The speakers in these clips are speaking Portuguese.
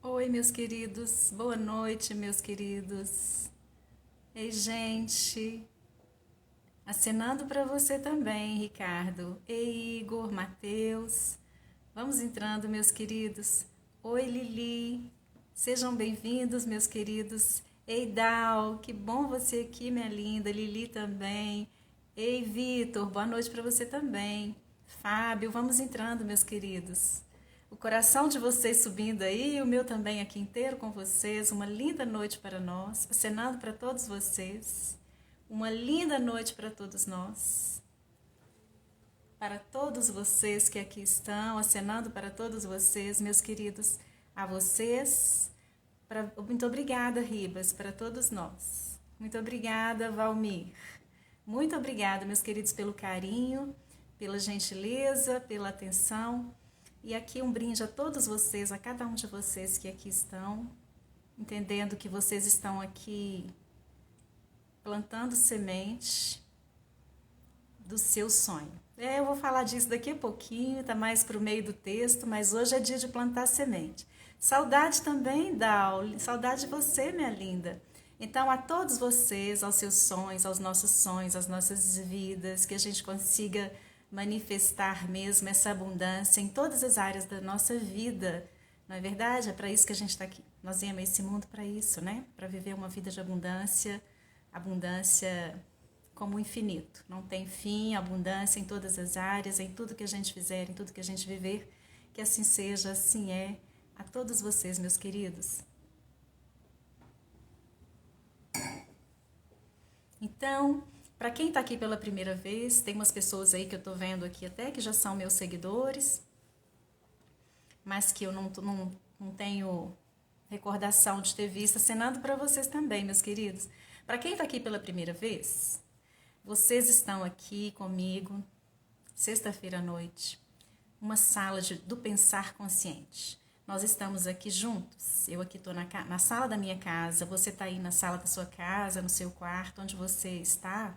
Oi, meus queridos. Boa noite, meus queridos. Ei, gente. Acenando para você também, Ricardo. Ei, Igor, Matheus. Vamos entrando, meus queridos. Oi, Lili. Sejam bem-vindos, meus queridos. Ei, Dal, que bom você aqui, minha linda. Lili também. Ei, Vitor, boa noite para você também. Fábio, vamos entrando, meus queridos. O coração de vocês subindo aí, o meu também aqui inteiro com vocês. Uma linda noite para nós, acenando para todos vocês. Uma linda noite para todos nós. Para todos vocês que aqui estão, acenando para todos vocês, meus queridos, a vocês. Muito obrigada, Ribas, para todos nós. Muito obrigada, Valmir. Muito obrigada, meus queridos, pelo carinho, pela gentileza, pela atenção. E aqui um brinde a todos vocês, a cada um de vocês que aqui estão, entendendo que vocês estão aqui plantando semente do seu sonho. Eu vou falar disso daqui a pouquinho, tá mais para o meio do texto, mas hoje é dia de plantar semente. Saudade também, Dal, saudade de você, minha linda. Então, a todos vocês, aos seus sonhos, aos nossos sonhos, às nossas vidas, que a gente consiga manifestar mesmo essa abundância em todas as áreas da nossa vida. Não é verdade? É para isso que a gente está aqui. Nós viemos a esse mundo para isso, né? Para viver uma vida de abundância, abundância como o infinito. Não tem fim, abundância em todas as áreas, em tudo que a gente fizer, em tudo que a gente viver. Que assim seja, assim é. A todos vocês, meus queridos. Então, para quem está aqui pela primeira vez, tem umas pessoas aí que eu estou vendo aqui até que já são meus seguidores, mas que eu não tenho recordação de ter visto, acenando para vocês também, meus queridos. Para quem está aqui pela primeira vez, vocês estão aqui comigo, sexta-feira à noite, uma sala do pensar consciente. Nós estamos aqui juntos, eu aqui estou na sala da minha casa, você está aí na sala da sua casa, no seu quarto, onde você está.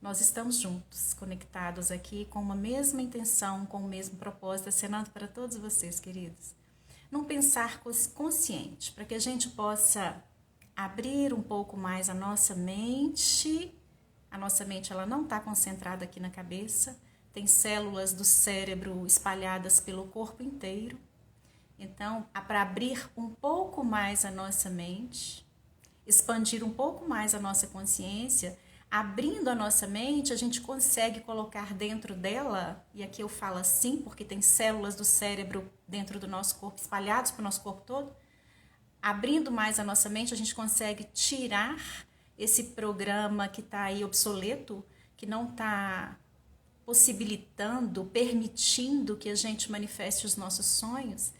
Nós estamos juntos, conectados aqui com uma mesma intenção, com o mesmo propósito, acenando para todos vocês, queridos. Num pensar consciente, para que a gente possa abrir um pouco mais a nossa mente. A nossa mente ela não está concentrada aqui na cabeça, tem células do cérebro espalhadas pelo corpo inteiro. Então, para abrir um pouco mais a nossa mente, expandir um pouco mais a nossa consciência, abrindo a nossa mente, a gente consegue colocar dentro dela, e aqui eu falo assim, porque tem células do cérebro dentro do nosso corpo, espalhadas para o nosso corpo todo, abrindo mais a nossa mente, a gente consegue tirar esse programa que está aí obsoleto, que não está possibilitando, permitindo que a gente manifeste os nossos sonhos,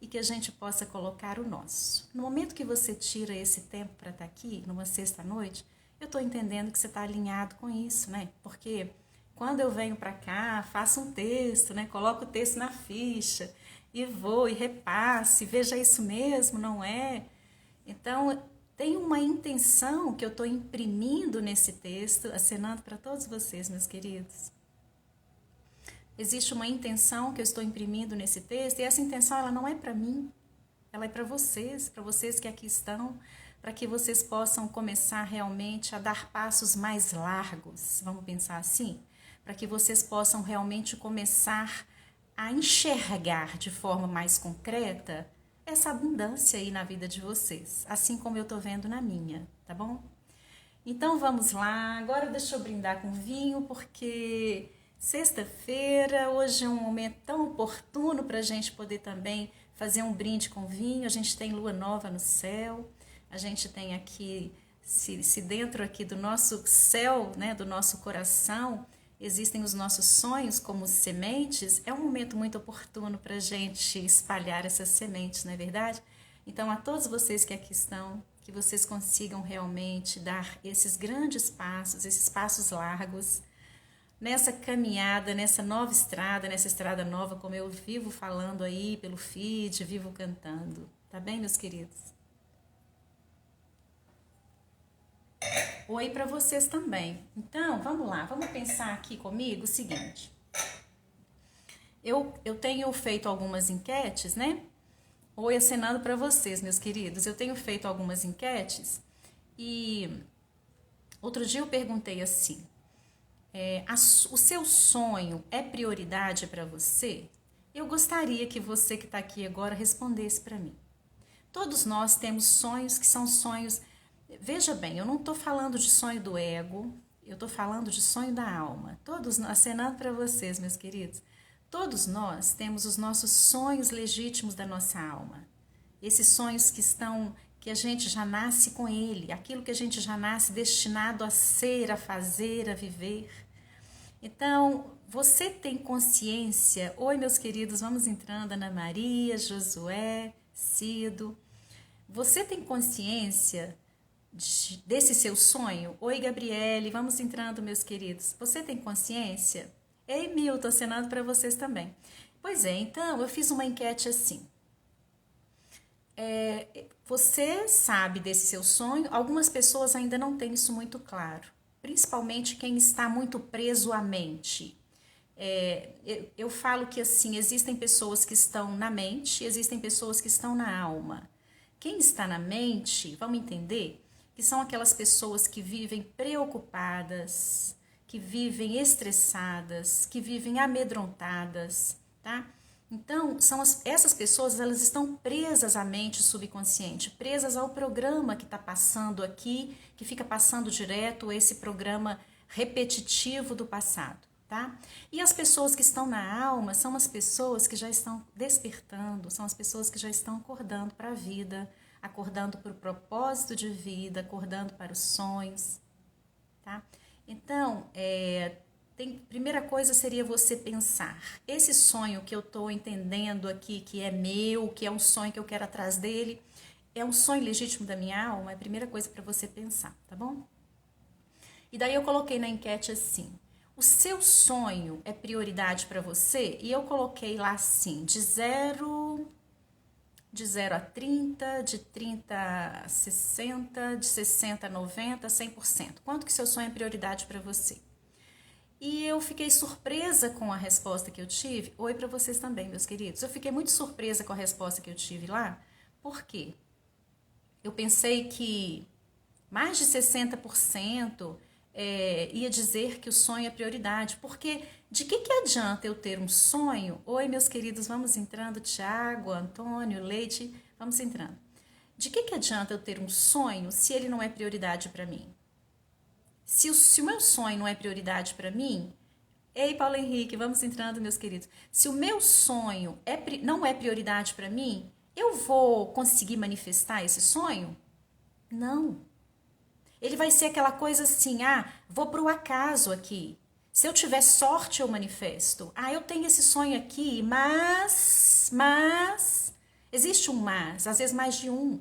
e que a gente possa colocar o nosso. No momento que você tira esse tempo para estar aqui, numa sexta-noite, eu estou entendendo que você está alinhado com isso, né? Porque quando eu venho para cá, faço um texto, né? Coloco o texto na ficha e vou e repasse, veja isso mesmo, não é? Então, tem uma intenção que eu estou imprimindo nesse texto, acenando para todos vocês, meus queridos. Existe uma intenção que eu estou imprimindo nesse texto, e essa intenção ela não é para mim, ela é para vocês que aqui estão, para que vocês possam começar realmente a dar passos mais largos, vamos pensar assim? Para que vocês possam realmente começar a enxergar de forma mais concreta essa abundância aí na vida de vocês, assim como eu estou vendo na minha, tá bom? Então vamos lá, agora deixa eu brindar com vinho, porque sexta-feira, hoje é um momento tão oportuno para a gente poder também fazer um brinde com vinho. A gente tem lua nova no céu, a gente tem aqui, se dentro aqui do nosso céu, né, do nosso coração, existem os nossos sonhos como sementes, é um momento muito oportuno para a gente espalhar essas sementes, não é verdade? Então, a todos vocês que aqui estão, que vocês consigam realmente dar esses grandes passos, esses passos largos, nessa caminhada, nessa nova estrada, nessa estrada nova, como eu vivo falando aí pelo feed, vivo cantando. Tá bem, meus queridos? Oi para vocês também. Então, vamos lá, vamos pensar aqui comigo o seguinte. Eu tenho feito algumas enquetes, né? Oi, acenando para vocês, meus queridos. Eu tenho feito algumas enquetes e outro dia eu perguntei assim: o seu sonho é prioridade para você? Eu gostaria que você que está aqui agora respondesse para mim. Todos nós temos sonhos que são sonhos. Veja bem, eu não estou falando de sonho do ego, eu estou falando de sonho da alma. Todos nós, acenando para vocês, meus queridos, todos nós temos os nossos sonhos legítimos da nossa alma. Esses sonhos que a gente já nasce com ele, aquilo que a gente já nasce destinado a ser, a fazer, a viver. Então, você tem consciência? Oi, meus queridos, vamos entrando, Ana Maria, Josué, Cido. Você tem consciência desse seu sonho? Oi, Gabriele, vamos entrando, meus queridos. Você tem consciência? Ei, Milton, acenando para vocês também. Pois é, então, eu fiz uma enquete assim. Você sabe desse seu sonho? Algumas pessoas ainda não têm isso muito claro, principalmente quem está muito preso à mente. Eu falo que assim, existem pessoas que estão na mente, existem pessoas que estão na alma. Quem está na mente, vamos entender, que são aquelas pessoas que vivem preocupadas, que vivem estressadas, que vivem amedrontadas, tá? Então, essas pessoas, elas estão presas à mente subconsciente, presas ao programa que está passando aqui, que fica passando direto, esse programa repetitivo do passado, tá? E as pessoas que estão na alma são as pessoas que já estão despertando, são as pessoas que já estão acordando para a vida, acordando para o propósito de vida, acordando para os sonhos, tá? Então, primeira coisa seria você pensar, esse sonho que eu estou entendendo aqui, que é meu, que é um sonho que eu quero atrás dele, é um sonho legítimo da minha alma? É a primeira coisa para você pensar, tá bom? E daí eu coloquei na enquete assim, o seu sonho é prioridade para você? E eu coloquei lá assim, de 0 a 30, de 30 a 60, de 60 a 90, 100%. Quanto que seu sonho é prioridade para você? E eu fiquei surpresa com a resposta que eu tive. Oi para vocês também, meus queridos. Eu fiquei muito surpresa com a resposta que eu tive lá. Por quê? Eu pensei que mais de 60% ia dizer que o sonho é prioridade. Porque de que adianta eu ter um sonho? Oi, meus queridos, vamos entrando. Tiago, Antônio, Leite, vamos entrando. De que adianta eu ter um sonho se ele não é prioridade para mim? Se o meu sonho não é prioridade para mim, ei, Paulo Henrique, vamos entrando, meus queridos. Se o meu sonho não é prioridade para mim, eu vou conseguir manifestar esse sonho? Não. Ele vai ser aquela coisa assim, vou pro acaso aqui. Se eu tiver sorte, eu manifesto. Eu tenho esse sonho aqui, mas, existe um mas, às vezes mais de um.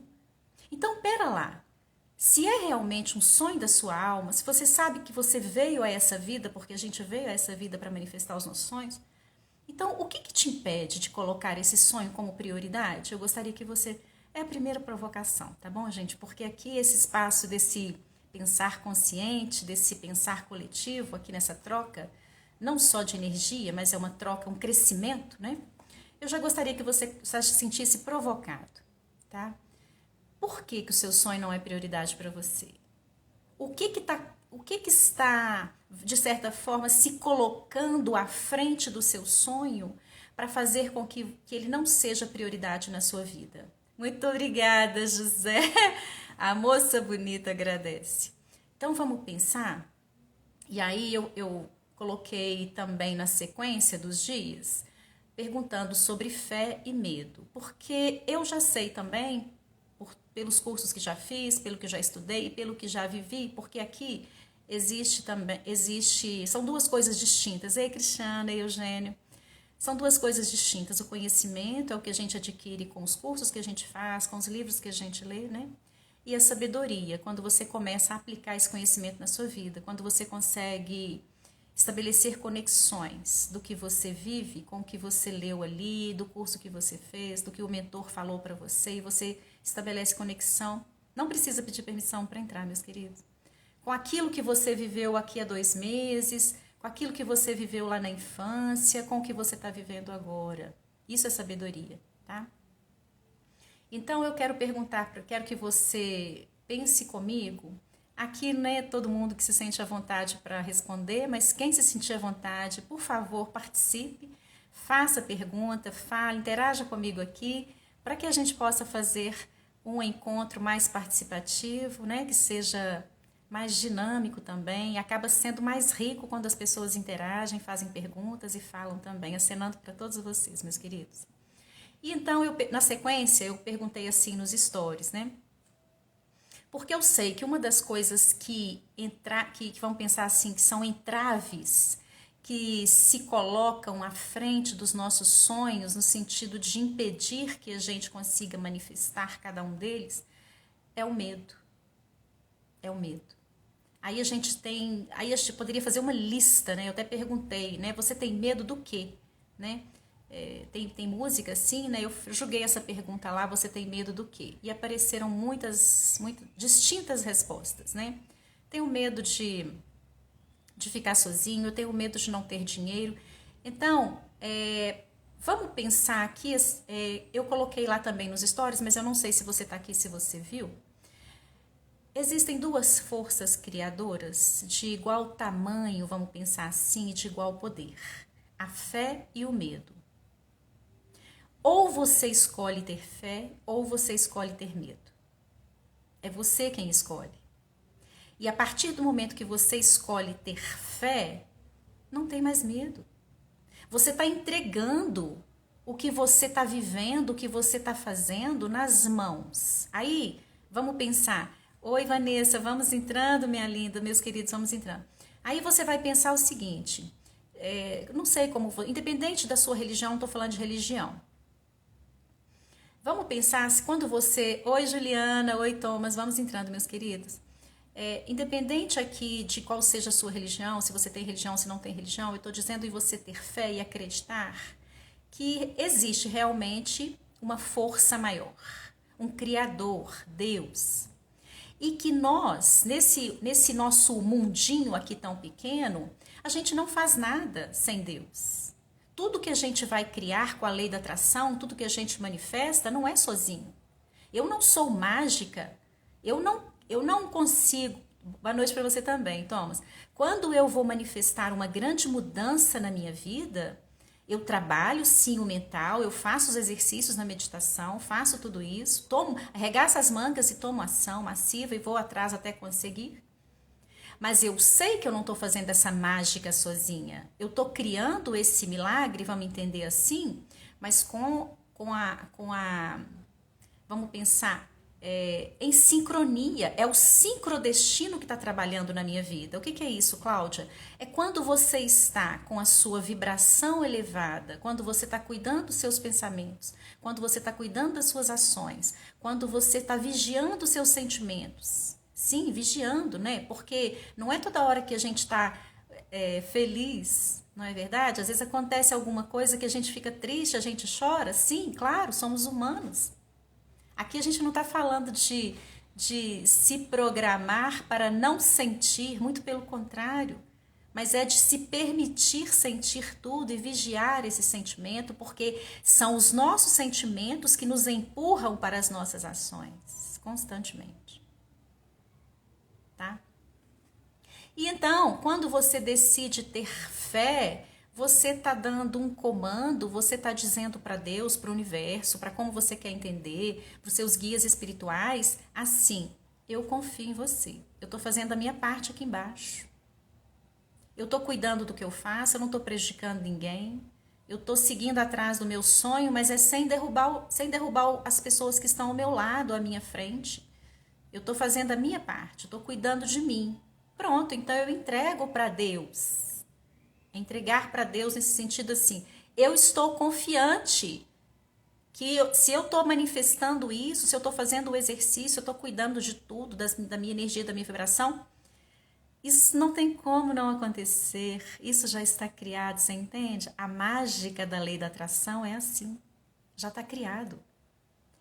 Então, pera lá. Se é realmente um sonho da sua alma, se você sabe que você veio a essa vida, porque a gente veio a essa vida para manifestar os nossos sonhos, então o que te impede de colocar esse sonho como prioridade? Eu gostaria que você... É a primeira provocação, tá bom, gente? Porque aqui esse espaço desse pensar consciente, desse pensar coletivo, aqui nessa troca, não só de energia, mas é uma troca, um crescimento, né? Eu já gostaria que você se sentisse provocado, tá? Por que o seu sonho não é prioridade para você? O que está, de certa forma, se colocando à frente do seu sonho para fazer com que ele não seja prioridade na sua vida? Muito obrigada, José. A moça bonita agradece. Então, vamos pensar? E aí eu coloquei também na sequência dos dias, perguntando sobre fé e medo. Porque eu já sei também... pelos cursos que já fiz, pelo que já estudei, pelo que já vivi, porque aqui são duas coisas distintas. Ei, Cristiana, ei, Eugênio. São duas coisas distintas. O conhecimento é o que a gente adquire com os cursos que a gente faz, com os livros que a gente lê, né? E a sabedoria, quando você começa a aplicar esse conhecimento na sua vida, quando você consegue estabelecer conexões do que você vive com o que você leu ali, do curso que você fez, do que o mentor falou para você, e você estabelece conexão. Não precisa pedir permissão para entrar, meus queridos. Com aquilo que você viveu aqui há 2 meses, com aquilo que você viveu lá na infância, com o que você está vivendo agora. Isso é sabedoria, tá? Então eu quero perguntar, quero que você pense comigo. Aqui não é todo mundo que se sente à vontade para responder, mas quem se sentir à vontade, por favor, participe, faça pergunta, fale, interaja comigo aqui, para que a gente possa fazer um encontro mais participativo, né? Que seja mais dinâmico também, acaba sendo mais rico quando as pessoas interagem, fazem perguntas e falam também, acenando para todos vocês, meus queridos. E então, na sequência, eu perguntei assim nos stories, né? Porque eu sei que uma das coisas que vão pensar assim, que são entraves, que se colocam à frente dos nossos sonhos, no sentido de impedir que a gente consiga manifestar cada um deles, é o medo. É o medo. Aí a gente poderia fazer uma lista, né? Eu até perguntei, né? Você tem medo do quê? Né? Tem música assim, né? Eu joguei essa pergunta lá, você tem medo do quê? E apareceram muitas distintas respostas, né? Tenho medo de ficar sozinho, eu tenho medo de não ter dinheiro. Então, vamos pensar aqui, eu coloquei lá também nos stories, mas eu não sei se você está aqui, se você viu. Existem duas forças criadoras de igual tamanho, vamos pensar assim, e de igual poder: a fé e o medo. Ou você escolhe ter fé, ou você escolhe ter medo. É você quem escolhe. E a partir do momento que você escolhe ter fé, não tem mais medo. Você está entregando o que você está vivendo, o que você está fazendo nas mãos. Aí, vamos pensar. Oi, Vanessa, vamos entrando, minha linda, meus queridos, vamos entrando. Aí você vai pensar o seguinte, não sei como, independente da sua religião, estou falando de religião. Vamos pensar se quando você... Oi, Juliana, oi, Thomas, vamos entrando, meus queridos. Independente aqui de qual seja a sua religião, se você tem religião, se não tem religião, eu estou dizendo em você ter fé e acreditar que existe realmente uma força maior, um Criador, Deus. E que nós, nesse nosso mundinho aqui tão pequeno, a gente não faz nada sem Deus. Tudo que a gente vai criar com a lei da atração, tudo que a gente manifesta, não é sozinho. Eu não sou mágica, eu não consigo... Boa noite para você também, Thomas. Quando eu vou manifestar uma grande mudança na minha vida, eu trabalho sim o mental, eu faço os exercícios na meditação, faço tudo isso, arregaço as mangas e tomo ação massiva e vou atrás até conseguir. Mas eu sei que eu não estou fazendo essa mágica sozinha. Eu estou criando esse milagre, vamos entender assim, mas com a vamos pensar, em sincronia. É o sincrodestino que está trabalhando na minha vida. O que é isso, Cláudia? É quando você está com a sua vibração elevada, quando você está cuidando dos seus pensamentos, quando você está cuidando das suas ações, quando você está vigiando os seus sentimentos. Sim, vigiando, né? Porque não é toda hora que a gente está feliz, não é verdade? Às vezes acontece alguma coisa que a gente fica triste, a gente chora. Sim, claro, somos humanos. Aqui a gente não está falando de se programar para não sentir, muito pelo contrário, mas é de se permitir sentir tudo e vigiar esse sentimento, porque são os nossos sentimentos que nos empurram para as nossas ações, constantemente. Tá? E então, quando você decide ter fé, você está dando um comando, você está dizendo para Deus, para o universo, para como você quer entender, para os seus guias espirituais, assim, eu confio em você, eu estou fazendo a minha parte aqui embaixo. Eu estou cuidando do que eu faço, eu não estou prejudicando ninguém, eu estou seguindo atrás do meu sonho, mas é sem derrubar as pessoas que estão ao meu lado, à minha frente. Eu estou fazendo a minha parte, estou cuidando de mim. Pronto, então eu entrego para Deus. Entregar para Deus nesse sentido assim, eu estou confiante que se eu estou manifestando isso, se eu estou fazendo o exercício, eu estou cuidando de tudo, da minha energia, da minha vibração, isso não tem como não acontecer, isso já está criado, você entende? A mágica da lei da atração é assim, já está criado.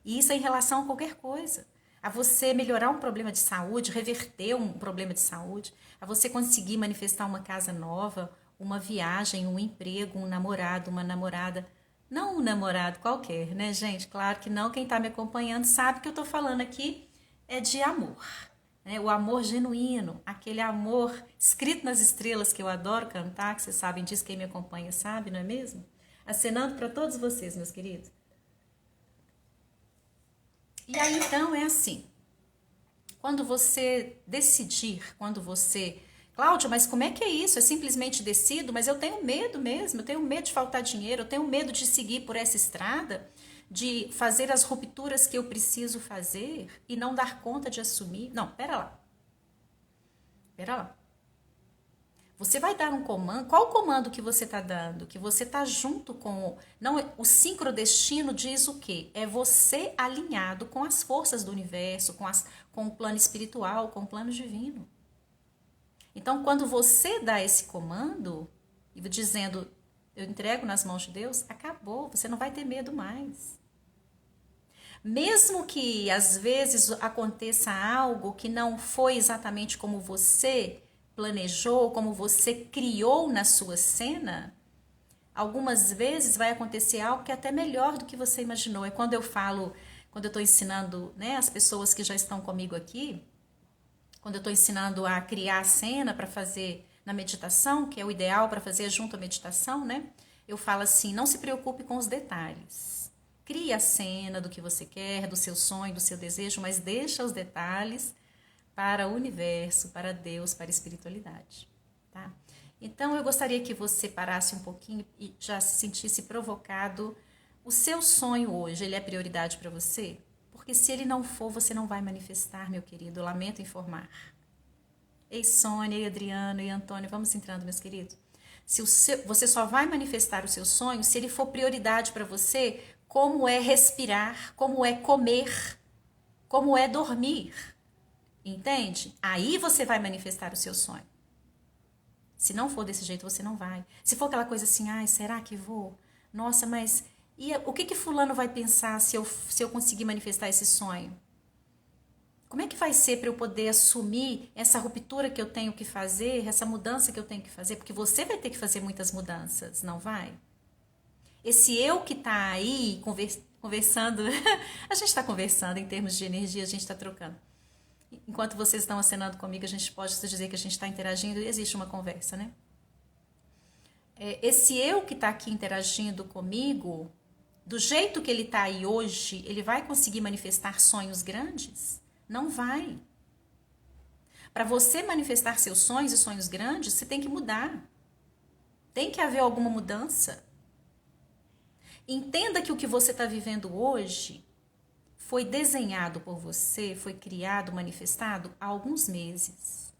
E isso é em relação a qualquer coisa. A você melhorar um problema de saúde, reverter um problema de saúde, a você conseguir manifestar uma casa nova, uma viagem, um emprego, um namorado, uma namorada. Não um namorado qualquer, né, gente? Claro que não. Quem está me acompanhando sabe que eu estou falando aqui é de amor. Né? O amor genuíno, aquele amor escrito nas estrelas que eu adoro cantar, que vocês sabem disso, quem me acompanha sabe, não é mesmo? Acenando para todos vocês, meus queridos. E aí, então, é assim. Quando você decidir, quando você... Cláudia, mas como é que é isso? É simplesmente decido, mas eu tenho medo mesmo, eu tenho medo de faltar dinheiro, eu tenho medo de seguir por essa estrada, de fazer as rupturas que eu preciso fazer e não dar conta de assumir. Não, pera lá. Pera lá. Você vai dar um comando. Qual o comando que você está dando? Que você está junto com... Não, o sincrodestino diz o quê? É você alinhado com as forças do universo, com o plano espiritual, com o plano divino. Então, quando você dá esse comando, dizendo, eu entrego nas mãos de Deus, acabou, você não vai ter medo mais. Mesmo que às vezes aconteça algo que não foi exatamente como você planejou, como você criou na sua cena, algumas vezes vai acontecer algo que é até melhor do que você imaginou. É quando eu falo, quando eu estou ensinando, né, as pessoas que já estão comigo aqui, quando eu estou ensinando a criar a cena para fazer na meditação, que é o ideal para fazer junto à meditação, né? Eu falo assim, não se preocupe com os detalhes. Crie a cena do que você quer, do seu sonho, do seu desejo, mas deixa os detalhes para o universo, para Deus, para a espiritualidade, tá? Então, eu gostaria que você parasse um pouquinho e já se sentisse provocado. O seu sonho hoje, ele é prioridade para você? Porque se ele não for, você não vai manifestar, meu querido. Eu lamento informar. Ei, Sônia, ei, Adriano, ei, Antônio, vamos entrando, meus queridos. Você só vai manifestar o seu sonho se ele for prioridade para você, como é respirar, como é comer, como é dormir. Entende? Aí você vai manifestar o seu sonho. Se não for desse jeito, você não vai. Se for aquela coisa assim, ai, será que vou? Nossa, mas e o que fulano vai pensar se eu conseguir manifestar esse sonho? Como é que vai ser para eu poder assumir essa ruptura que eu tenho que fazer, essa mudança que eu tenho que fazer? Porque você vai ter que fazer muitas mudanças, não vai? Esse eu que está aí conversando, a gente está conversando em termos de energia, a gente está trocando. Enquanto vocês estão acenando comigo, a gente pode dizer que a gente está interagindo e existe uma conversa, né? Esse eu que está aqui interagindo comigo, do jeito que ele está aí hoje, ele vai conseguir manifestar sonhos grandes? Não vai. Para você manifestar seus sonhos e sonhos grandes, você tem que mudar. Tem que haver alguma mudança. Entenda que o que você está vivendo hoje foi desenhado por você, foi criado, manifestado há alguns meses.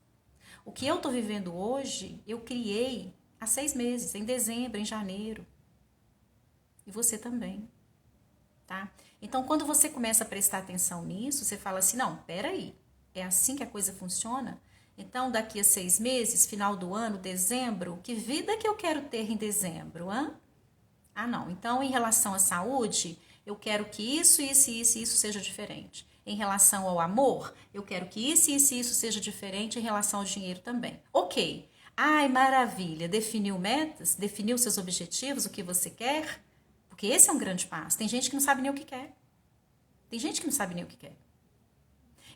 O que eu estou vivendo hoje, eu criei há 6 meses, em dezembro, em janeiro. E você também, tá? Então, quando você começa a prestar atenção nisso, você fala assim, não, peraí, é assim que a coisa funciona? Então, daqui a 6 meses, final do ano, dezembro, que vida que eu quero ter em dezembro, hã? Ah, não, então, em relação à saúde, eu quero que isso seja diferente. Em relação ao amor, eu quero que isso seja diferente em relação ao dinheiro também. Ok. Ai, maravilha. Definiu metas? Definiu seus objetivos? O que você quer? Porque esse é um grande passo. Tem gente que não sabe nem o que quer. Tem gente que não sabe nem o que quer.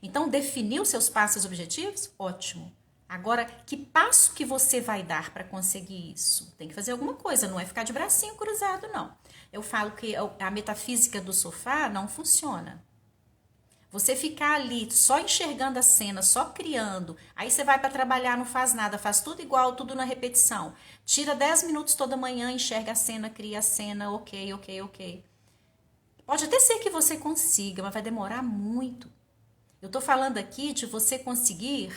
Então, definiu seus passos e objetivos? Ótimo. Agora, que passo que você vai dar para conseguir isso? Tem que fazer alguma coisa, não é ficar de bracinho cruzado, não. Eu falo que a metafísica do sofá não funciona. Você ficar ali só enxergando a cena, só criando, aí você vai para trabalhar, não faz nada, faz tudo igual, tudo na repetição. Tira 10 minutos toda manhã, enxerga a cena, cria a cena, ok. Pode até ser que você consiga, mas vai demorar muito. Eu tô falando aqui de você conseguir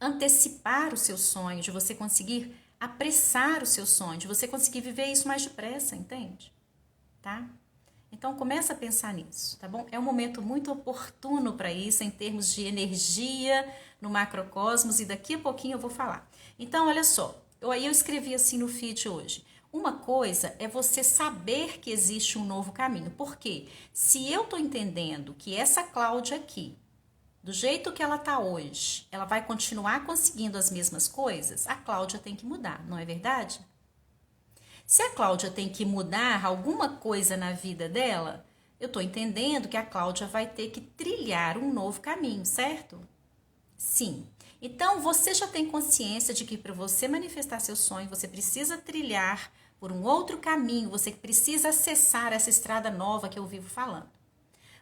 antecipar o seu sonho, de você conseguir apressar o seu sonho, de você conseguir viver isso mais depressa, entende? Tá? Então começa a pensar nisso, tá bom? É um momento muito oportuno para isso em termos de energia no macrocosmos e daqui a pouquinho eu vou falar. Então olha só, eu escrevi assim no feed hoje. Uma coisa é você saber que existe um novo caminho. Por quê? Se eu tô entendendo que essa Cláudia aqui, do jeito que ela tá hoje, ela vai continuar conseguindo as mesmas coisas, a Cláudia tem que mudar, não é verdade? Se a Cláudia tem que mudar alguma coisa na vida dela, eu estou entendendo que a Cláudia vai ter que trilhar um novo caminho, certo? Sim. Então, você já tem consciência de que para você manifestar seu sonho, você precisa trilhar por um outro caminho, você precisa acessar essa estrada nova que eu vivo falando.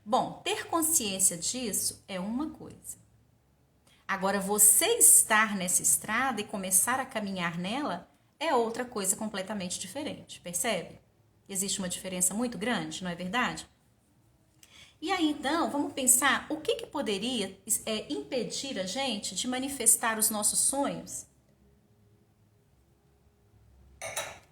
Bom, ter consciência disso é uma coisa. Agora, você estar nessa estrada e começar a caminhar nela é outra coisa completamente diferente, percebe? Existe uma diferença muito grande, não é verdade? E aí, então, vamos pensar o que poderia impedir a gente de manifestar os nossos sonhos?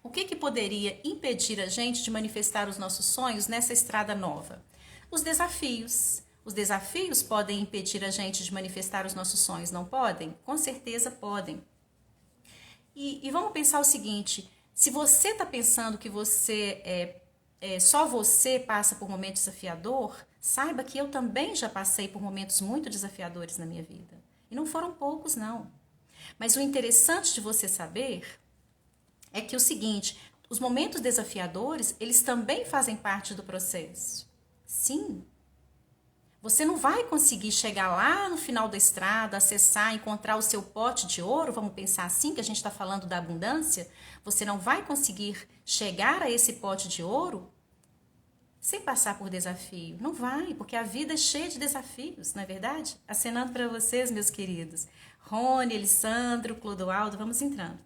O que poderia impedir a gente de manifestar os nossos sonhos nessa estrada nova? Os desafios. Os desafios podem impedir a gente de manifestar os nossos sonhos, não podem? Com certeza podem. E vamos pensar o seguinte, se você está pensando que só você passa por um momento desafiador, saiba que eu também já passei por momentos muito desafiadores na minha vida. E não foram poucos, não. Mas o interessante de você saber é que o seguinte, os momentos desafiadores, eles também fazem parte do processo. Sim. Você não vai conseguir chegar lá no final da estrada, acessar, encontrar o seu pote de ouro, vamos pensar assim, que a gente está falando da abundância. Você não vai conseguir chegar a esse pote de ouro sem passar por desafio. Não vai, porque a vida é cheia de desafios, não é verdade? Acenando para vocês, meus queridos. Rony, Elisandro, Clodoaldo, vamos entrando.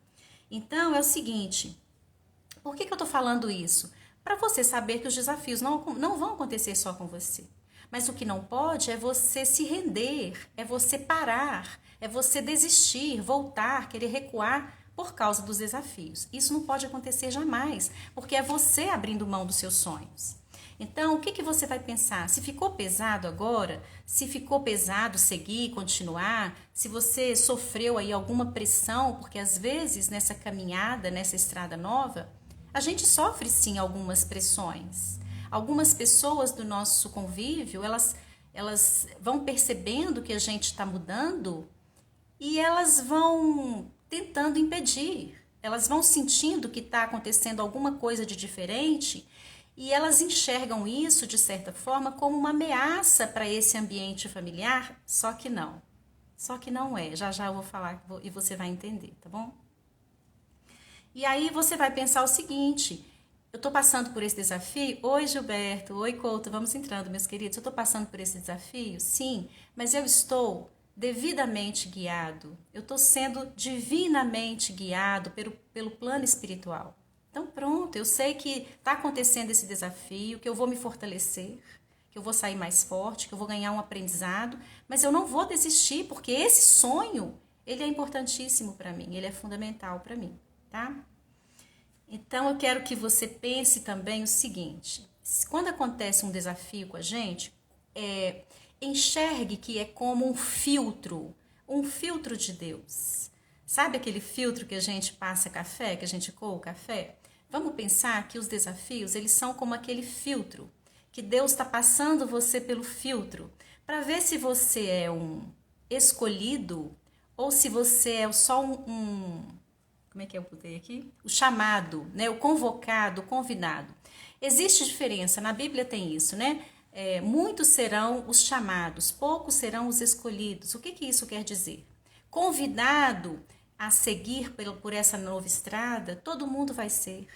Então, é o seguinte, por que eu estou falando isso? Para você saber que os desafios não vão acontecer só com você. Mas o que não pode é você se render, é você parar, é você desistir, voltar, querer recuar por causa dos desafios. Isso não pode acontecer jamais, porque é você abrindo mão dos seus sonhos. Então, o que você vai pensar? Se ficou pesado agora, se ficou pesado seguir, continuar, se você sofreu aí alguma pressão, porque às vezes nessa caminhada, nessa estrada nova, a gente sofre sim algumas pressões. Algumas pessoas do nosso convívio, elas vão percebendo que a gente está mudando e elas vão tentando impedir. Elas vão sentindo que está acontecendo alguma coisa de diferente e elas enxergam isso, de certa forma, como uma ameaça para esse ambiente familiar, só que não. Só que não é. Já já eu vou falar e você vai entender, tá bom? E aí você vai pensar o seguinte... Eu estou passando por esse desafio? Oi, Gilberto. Oi, Couto. Vamos entrando, meus queridos. Eu estou passando por esse desafio? Sim, mas eu estou devidamente guiado. Eu estou sendo divinamente guiado pelo plano espiritual. Então, pronto. Eu sei que está acontecendo esse desafio, que eu vou me fortalecer, que eu vou sair mais forte, que eu vou ganhar um aprendizado, mas eu não vou desistir, porque esse sonho, ele é importantíssimo para mim, ele é fundamental para mim, tá? Então, eu quero que você pense também o seguinte, quando acontece um desafio com a gente, enxergue que é como um filtro de Deus. Sabe aquele filtro que a gente passa café, que a gente coa o café? Vamos pensar que os desafios, eles são como aquele filtro, que Deus está passando você pelo filtro, para ver se você é um escolhido ou se você é só como é que eu botei aqui? O chamado, né? O convocado, o convidado. Existe diferença, na Bíblia tem isso, né? Muitos serão os chamados, poucos serão os escolhidos. O que isso quer dizer? Convidado a seguir por essa nova estrada, todo mundo vai ser.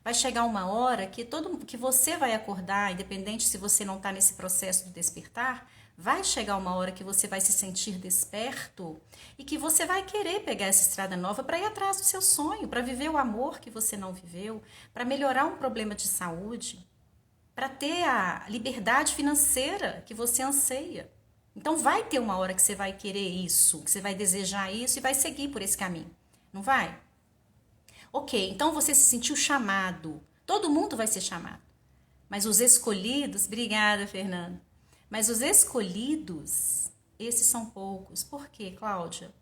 Vai chegar uma hora que você vai acordar, independente se você não está nesse processo do despertar, vai chegar uma hora que você vai se sentir desperto e que você vai querer pegar essa estrada nova para ir atrás do seu sonho, para viver o amor que você não viveu, para melhorar um problema de saúde, para ter a liberdade financeira que você anseia. Então vai ter uma hora que você vai querer isso, que você vai desejar isso e vai seguir por esse caminho. Não vai? Ok, então você se sentiu chamado. Todo mundo vai ser chamado. Mas os escolhidos, obrigada, Fernanda. Mas os escolhidos, esses são poucos. Por quê, Cláudia?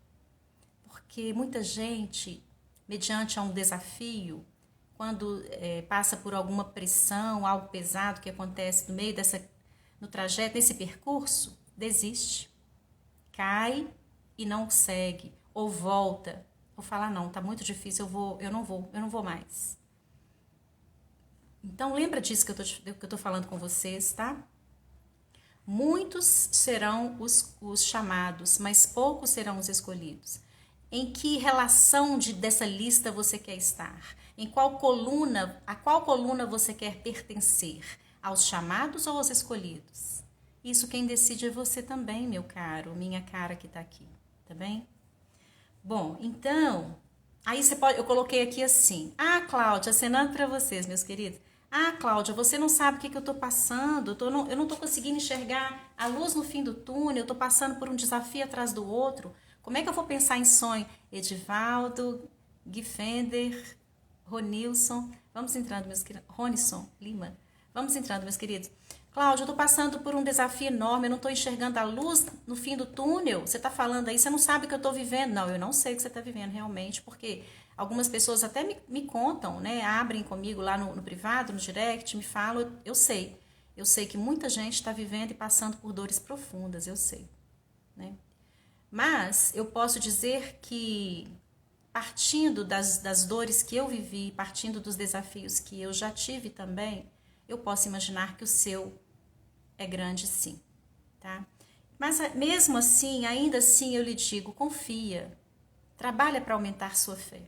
Porque muita gente, mediante a um desafio, quando passa por alguma pressão, algo pesado que acontece no meio no trajeto, nesse percurso, desiste. Cai e não segue. Ou volta. Ou fala, não, tá muito difícil, eu não vou mais. Então, lembra disso que eu tô falando com vocês, tá? Muitos serão os chamados, mas poucos serão os escolhidos. Em que relação dessa lista você quer estar? Em qual coluna, a qual coluna você quer pertencer? Aos chamados ou aos escolhidos? Isso quem decide é você também, meu caro, minha cara que tá aqui, tá bem? Bom, então, aí você pode, eu coloquei aqui assim: "Ah, Cláudia, acenando para vocês, meus queridos. Ah, Cláudia, você não sabe o que eu tô passando. Eu não tô conseguindo enxergar a luz no fim do túnel. Eu tô passando por um desafio atrás do outro. Como é que eu vou pensar em sonho?" Edivaldo, Gifender, Ronilson, vamos entrando, meus queridos. Ronison Lima, vamos entrando, meus queridos. Cláudia, eu tô passando por um desafio enorme, eu não tô enxergando a luz no fim do túnel. Você tá falando aí, você não sabe o que eu tô vivendo. Não, eu não sei o que você tá vivendo realmente, porque algumas pessoas até me contam, né? Abrem comigo lá no privado, no direct, me falam, eu sei. Eu sei que muita gente está vivendo e passando por dores profundas, eu sei, né? Mas eu posso dizer que, partindo das dores que eu vivi, partindo dos desafios que eu já tive também, eu posso imaginar que o seu é grande sim, tá? Mas mesmo assim, ainda assim eu lhe digo, confia, trabalha para aumentar sua fé,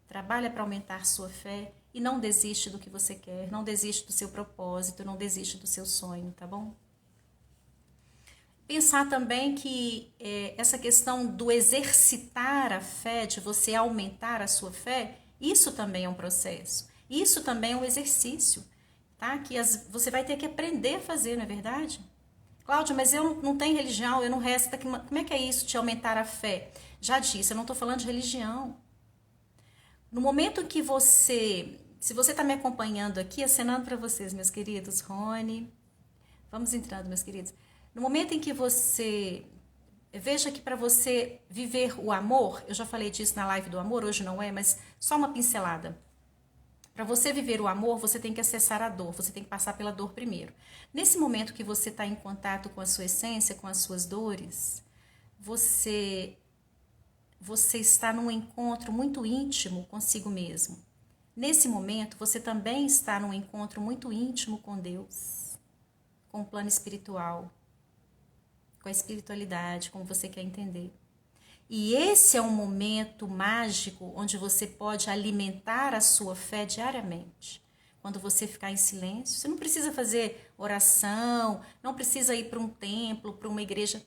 trabalha para aumentar sua fé e não desiste do que você quer, não desiste do seu propósito, não desiste do seu sonho, tá bom? Pensar também que essa questão do exercitar a fé, de você aumentar a sua fé, isso também é um processo, isso também é um exercício, tá? Que você vai ter que aprender a fazer, não é verdade? Cláudia, mas eu não tenho religião, eu não rezo, como é que é isso de aumentar a fé? Já disse, eu não estou falando de religião. No momento que se você está me acompanhando aqui, acenando para vocês, meus queridos, Rony, vamos entrando, meus queridos. No momento em que você veja que para você viver o amor, eu já falei disso na live do amor, hoje não é, mas só uma pincelada. Para você viver o amor, você tem que acessar a dor, você tem que passar pela dor primeiro. Nesse momento que você está em contato com a sua essência, com as suas dores, você está num encontro muito íntimo consigo mesmo. Nesse momento, você também está num encontro muito íntimo com Deus, com o plano espiritual, com a espiritualidade, como você quer entender. E esse é um momento mágico onde você pode alimentar a sua fé diariamente. Quando você ficar em silêncio, você não precisa fazer oração, não precisa ir para um templo, para uma igreja.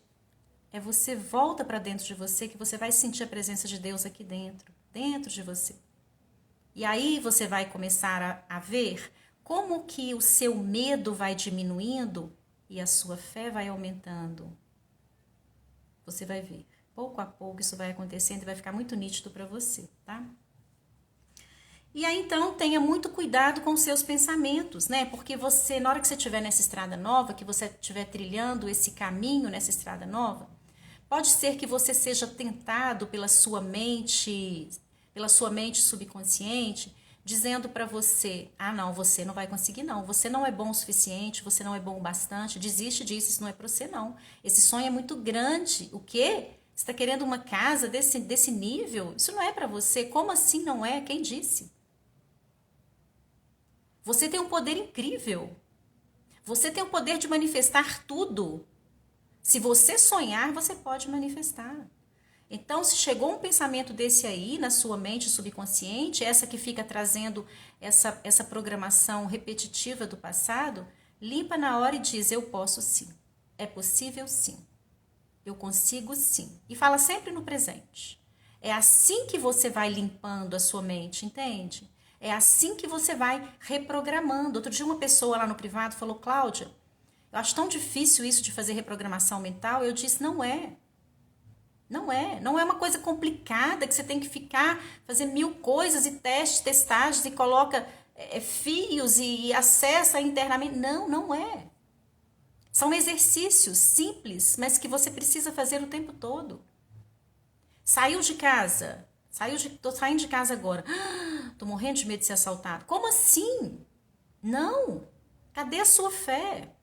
É você volta para dentro de você que você vai sentir a presença de Deus aqui dentro de você. E aí você vai começar a ver como que o seu medo vai diminuindo e a sua fé vai aumentando. Você vai ver. Pouco a pouco isso vai acontecendo e vai ficar muito nítido para você, tá? E aí então tenha muito cuidado com os seus pensamentos, né? Porque você, na hora que você estiver nessa estrada nova, que você estiver trilhando esse caminho nessa estrada nova, pode ser que você seja tentado pela sua mente subconsciente, dizendo para você: "Ah, não, você não vai conseguir não, você não é bom o suficiente, você não é bom o bastante, desiste disso, isso não é para você não. Esse sonho é muito grande. O quê? Você está querendo uma casa desse nível? Isso não é para você. Como assim não é? Quem disse? Você tem um poder incrível. Você tem o poder de manifestar tudo. Se você sonhar, você pode manifestar. Então, se chegou um pensamento desse aí na sua mente subconsciente, essa que fica trazendo essa programação repetitiva do passado, limpa na hora e diz: eu posso sim. É possível sim. Eu consigo sim. E fala sempre no presente. É assim que você vai limpando a sua mente, entende? É assim que você vai reprogramando. Outro dia uma pessoa lá no privado falou: Cláudia, eu acho tão difícil isso de fazer reprogramação mental. Eu disse: não é. Não é. Não é uma coisa complicada que você tem que ficar, fazer 1000 coisas e testes, testagens e coloca fios e acessa internamente. Não, não é. São exercícios simples, mas que você precisa fazer o tempo todo. Saiu de casa. Tô saindo de casa agora. Tô morrendo de medo de ser assaltado. Como assim? Não. Cadê a sua fé?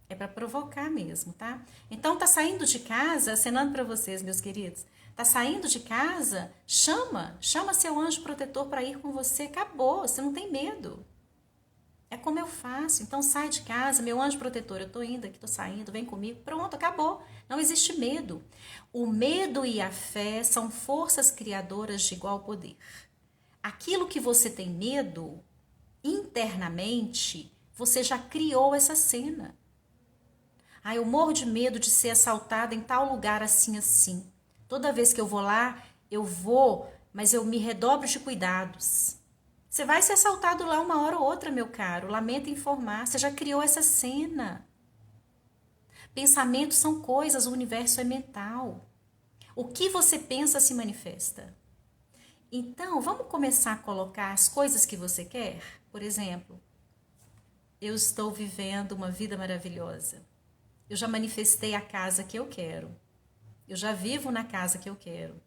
É para provocar mesmo, tá? Então tá saindo de casa, acenando para vocês, meus queridos. Tá saindo de casa? Chama seu anjo protetor para ir com você. Acabou, você não tem medo. É como eu faço. Então sai de casa, meu anjo protetor, eu tô indo aqui, tô saindo, vem comigo. Pronto, acabou. Não existe medo. O medo e a fé são forças criadoras de igual poder. Aquilo que você tem medo, internamente, você já criou essa cena. Ah, eu morro de medo de ser assaltada em tal lugar assim, assim. Toda vez que eu vou lá, eu vou, mas eu me redobro de cuidados. Você vai ser assaltado lá uma hora ou outra, meu caro. Lamento informar, você já criou essa cena. Pensamentos são coisas, o universo é mental. O que você pensa se manifesta. Então, vamos começar a colocar as coisas que você quer? Por exemplo, eu estou vivendo uma vida maravilhosa. Eu já manifestei a casa que eu quero. Eu já vivo na casa que eu quero.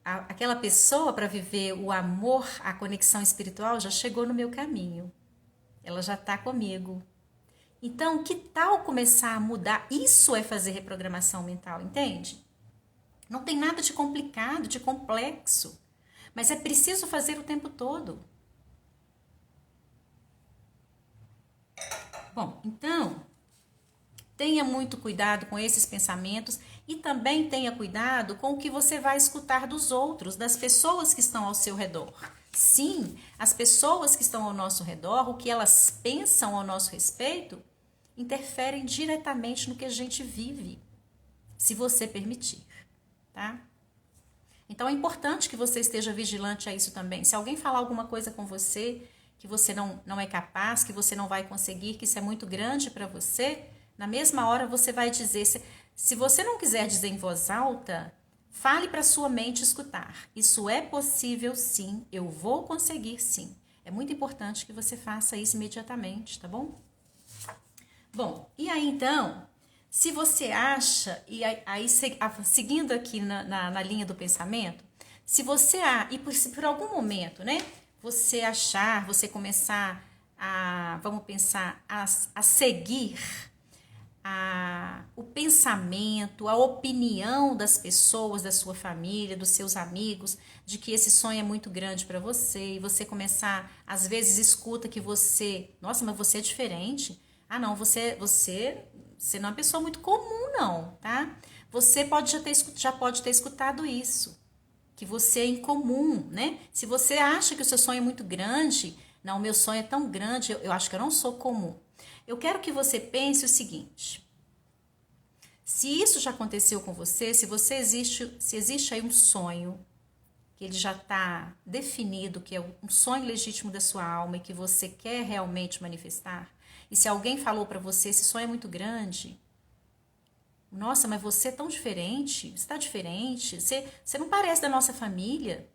Aquela pessoa para viver o amor, a conexão espiritual já chegou no meu caminho. Ela já está comigo. Então, que tal começar a mudar? Isso é fazer reprogramação mental, entende? Não tem nada de complicado, de complexo. Mas é preciso fazer o tempo todo. Bom, então, tenha muito cuidado com esses pensamentos e também tenha cuidado com o que você vai escutar dos outros, das pessoas que estão ao seu redor. Sim, as pessoas que estão ao nosso redor, o que elas pensam ao nosso respeito, interferem diretamente no que a gente vive, se você permitir, tá? Então é importante que você esteja vigilante a isso também. Se alguém falar alguma coisa com você que você não é capaz, que você não vai conseguir, que isso é muito grande para você, na mesma hora você vai dizer, se você não quiser dizer em voz alta, fale para sua mente escutar. Isso é possível sim, eu vou conseguir sim. É muito importante que você faça isso imediatamente, tá bom? Bom, e aí então, se você acha, e aí seguindo aqui na linha do pensamento, se você, e por algum momento, né, você começar vamos pensar, a seguir o pensamento, a opinião das pessoas, da sua família, dos seus amigos, de que esse sonho é muito grande para você, e você começar, às vezes escuta que nossa, mas você é diferente. Ah, não, você não é uma pessoa muito comum, não, tá? Você já pode ter escutado isso, que você é incomum, né? Se você acha que o seu sonho é muito grande, não, o meu sonho é tão grande, eu acho que eu não sou comum. Eu quero que você pense o seguinte: se isso já aconteceu com você, se existe aí um sonho, que ele já está definido, que é um sonho legítimo da sua alma e que você quer realmente manifestar, e se alguém falou para você, esse sonho é muito grande, nossa, mas você é tão diferente, você está diferente, você não parece da nossa família.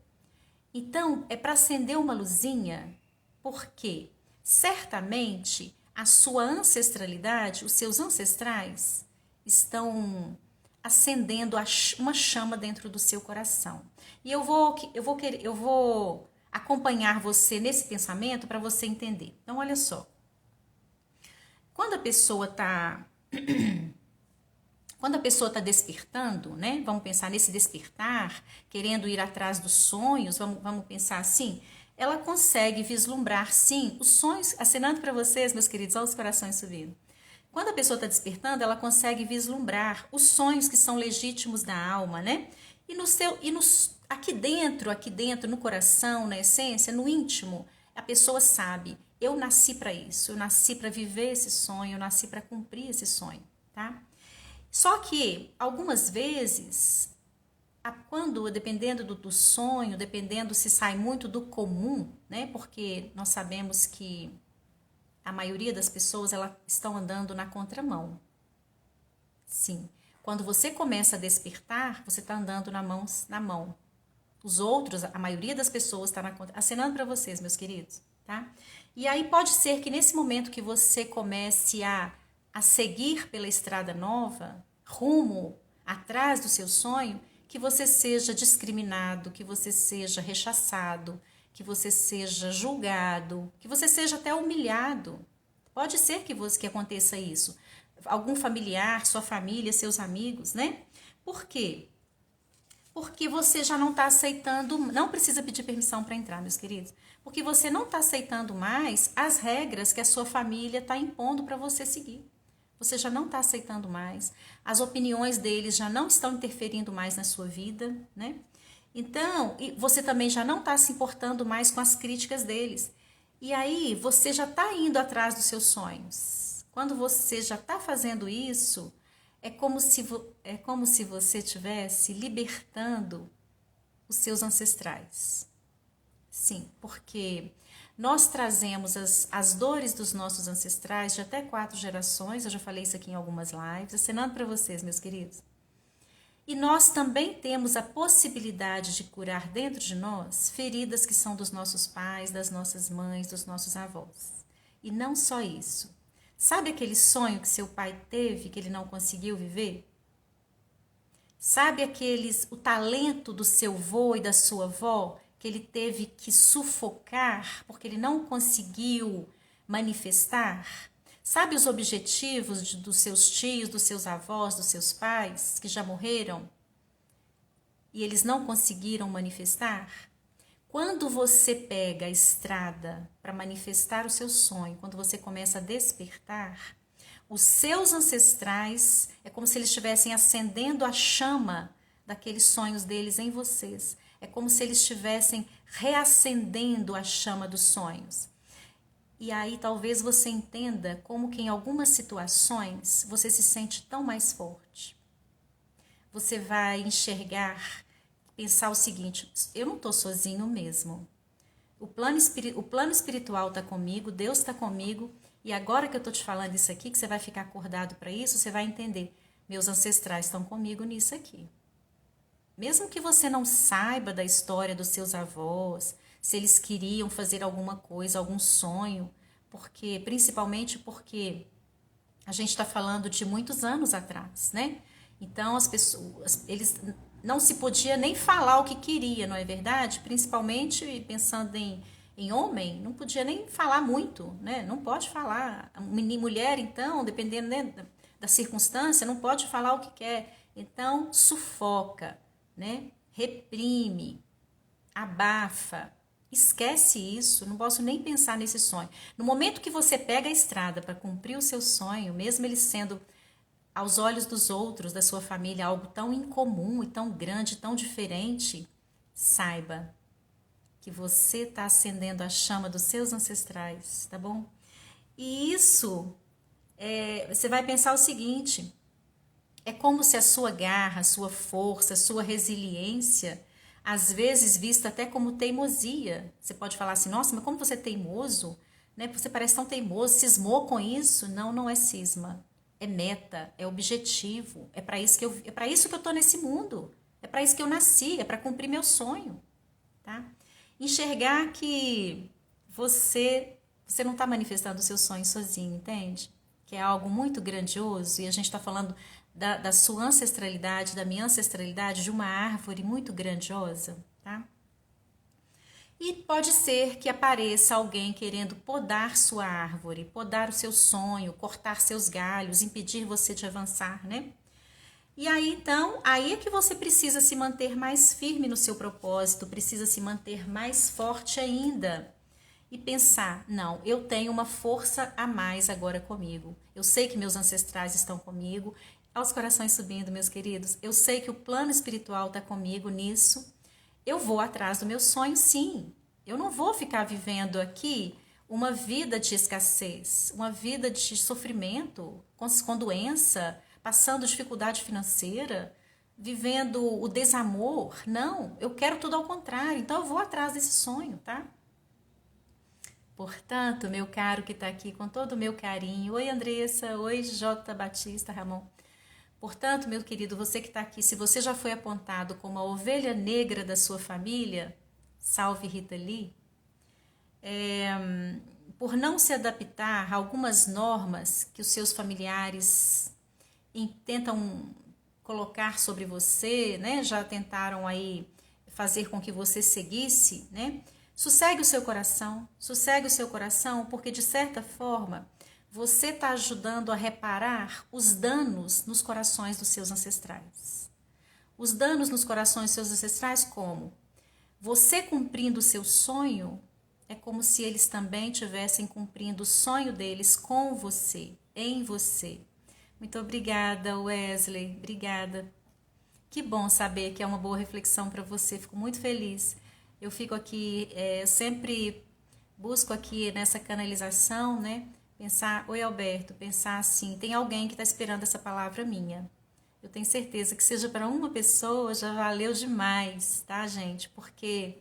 Então, é para acender uma luzinha, porque certamente a sua ancestralidade, os seus ancestrais, estão acendendo uma chama dentro do seu coração. E eu vou acompanhar você nesse pensamento para você entender. Então, olha só. Quando a pessoa está despertando, né? Vamos pensar nesse despertar, querendo ir atrás dos sonhos, vamos pensar assim, ela consegue vislumbrar, sim, os sonhos, acenando para vocês, meus queridos, olha os corações subindo. Quando a pessoa está despertando, ela consegue vislumbrar os sonhos que são legítimos da alma, né? Aqui dentro, no coração, na essência, no íntimo, a pessoa sabe, eu nasci para isso, eu nasci para viver esse sonho, eu nasci para cumprir esse sonho, tá? Só que, algumas vezes, dependendo do sonho, dependendo se sai muito do comum, né? Porque nós sabemos que a maioria das pessoas elas estão andando na contramão. Sim. Quando você começa a despertar, você está andando na mão. Os outros, a maioria das pessoas está na contramão. Acenando para vocês, meus queridos, tá? E aí pode ser que nesse momento que você comece a seguir pela estrada nova, rumo atrás do seu sonho, que você seja discriminado, que você seja rechaçado, que você seja julgado, que você seja até humilhado. Pode ser que aconteça isso. Algum familiar, sua família, seus amigos, né? Por quê? Porque você já não está aceitando, não precisa pedir permissão para entrar, meus queridos, porque você não está aceitando mais as regras que a sua família está impondo para você seguir. Você já não está aceitando mais, as opiniões deles já não estão interferindo mais na sua vida, né? Então, você também já não está se importando mais com as críticas deles. E aí, você já está indo atrás dos seus sonhos. Quando você já está fazendo isso, é como se você estivesse libertando os seus ancestrais. Sim, porque nós trazemos as dores dos nossos ancestrais de até 4 gerações, eu já falei isso aqui em algumas lives, acenando para vocês, meus queridos. E nós também temos a possibilidade de curar dentro de nós feridas que são dos nossos pais, das nossas mães, dos nossos avós. E não só isso. Sabe aquele sonho que seu pai teve que ele não conseguiu viver? Sabe o talento do seu avô e da sua avó que ele teve que sufocar porque ele não conseguiu manifestar? Sabe os objetivos dos seus tios, dos seus avós, dos seus pais que já morreram e eles não conseguiram manifestar? Quando você pega a estrada para manifestar o seu sonho, quando você começa a despertar, os seus ancestrais é como se eles estivessem acendendo a chama daqueles sonhos deles em vocês. É como se eles estivessem reacendendo a chama dos sonhos. E aí talvez você entenda como que em algumas situações você se sente tão mais forte. Você vai enxergar, pensar o seguinte: eu não estou sozinho mesmo. O plano espiritual está comigo, Deus está comigo. E agora que eu estou te falando isso aqui, que você vai ficar acordado para isso, você vai entender. Meus ancestrais estão comigo nisso aqui. Mesmo que você não saiba da história dos seus avós, se eles queriam fazer alguma coisa, algum sonho, principalmente porque a gente está falando de muitos anos atrás, né? Então as pessoas, eles não se podia nem falar o que queria, não é verdade? Principalmente pensando em homem, não podia nem falar muito, né? Não pode falar. Mulher, então, dependendo, né, da circunstância, não pode falar o que quer. Então, sufoca, né? Reprime, abafa. Esquece isso, não posso nem pensar nesse sonho. No momento que você pega a estrada para cumprir o seu sonho, mesmo ele sendo aos olhos dos outros, da sua família, algo tão incomum e tão grande, tão diferente, saiba que você está acendendo a chama dos seus ancestrais, tá bom? E isso, você vai pensar o seguinte: é como se a sua garra, a sua força, a sua resiliência, às vezes vista até como teimosia. Você pode falar assim: nossa, mas como você é teimoso? Né? Você parece tão teimoso, cismou com isso? Não, não é cisma. É meta, é objetivo. É para isso que eu estou nesse mundo. É para isso que eu nasci, é para cumprir meu sonho. Tá? Enxergar que você não está manifestando o seu sonho sozinho, entende? Que é algo muito grandioso e a gente está falando da sua ancestralidade, da minha ancestralidade, de uma árvore muito grandiosa, tá? E pode ser que apareça alguém querendo podar sua árvore, podar o seu sonho, cortar seus galhos, impedir você de avançar, né? E aí, então, aí é que você precisa se manter mais firme no seu propósito, precisa se manter mais forte ainda. E pensar, não, eu tenho uma força a mais agora comigo. Eu sei que meus ancestrais estão comigo. Aos corações subindo, meus queridos. Eu sei que o plano espiritual está comigo nisso. Eu vou atrás do meu sonho, sim. Eu não vou ficar vivendo aqui uma vida de escassez, uma vida de sofrimento, com doença, passando dificuldade financeira, vivendo o desamor. Não, eu quero tudo ao contrário. Então eu vou atrás desse sonho, tá? Portanto, meu caro que está aqui com todo o meu carinho. Oi, Andressa. Oi, J. Batista, Ramon. Portanto, meu querido, você que está aqui, se você já foi apontado como a ovelha negra da sua família, salve Rita Lee, por não se adaptar a algumas normas que os seus familiares tentam colocar sobre você, né? Já tentaram aí fazer com que você seguisse, né? Sossegue o seu coração, porque de certa forma você está ajudando a reparar os danos nos corações dos seus ancestrais. Os danos nos corações dos seus ancestrais, como? Você cumprindo o seu sonho, é como se eles também estivessem cumprindo o sonho deles com você, em você. Muito obrigada, Wesley. Obrigada. Que bom saber que é uma boa reflexão para você. Fico muito feliz. Eu fico aqui, eu sempre busco aqui nessa canalização, né? Pensar, oi Alberto, pensar assim, tem alguém que está esperando essa palavra minha. Eu tenho certeza que seja para uma pessoa, já valeu demais, tá, gente? Porque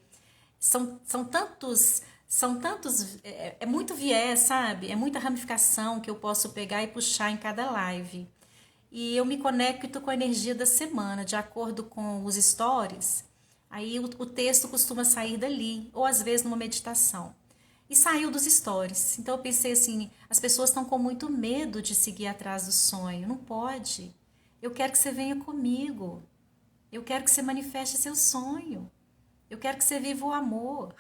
são tantos, é muito viés, sabe? É muita ramificação que eu posso pegar e puxar em cada live. E eu me conecto com a energia da semana, de acordo com os stories. Aí o texto costuma sair dali, ou às vezes numa meditação. E saiu dos stories. Então eu pensei assim, as pessoas estão com muito medo de seguir atrás do sonho. Não pode. Eu quero que você venha comigo. Eu quero que você manifeste seu sonho. Eu quero que você viva o amor.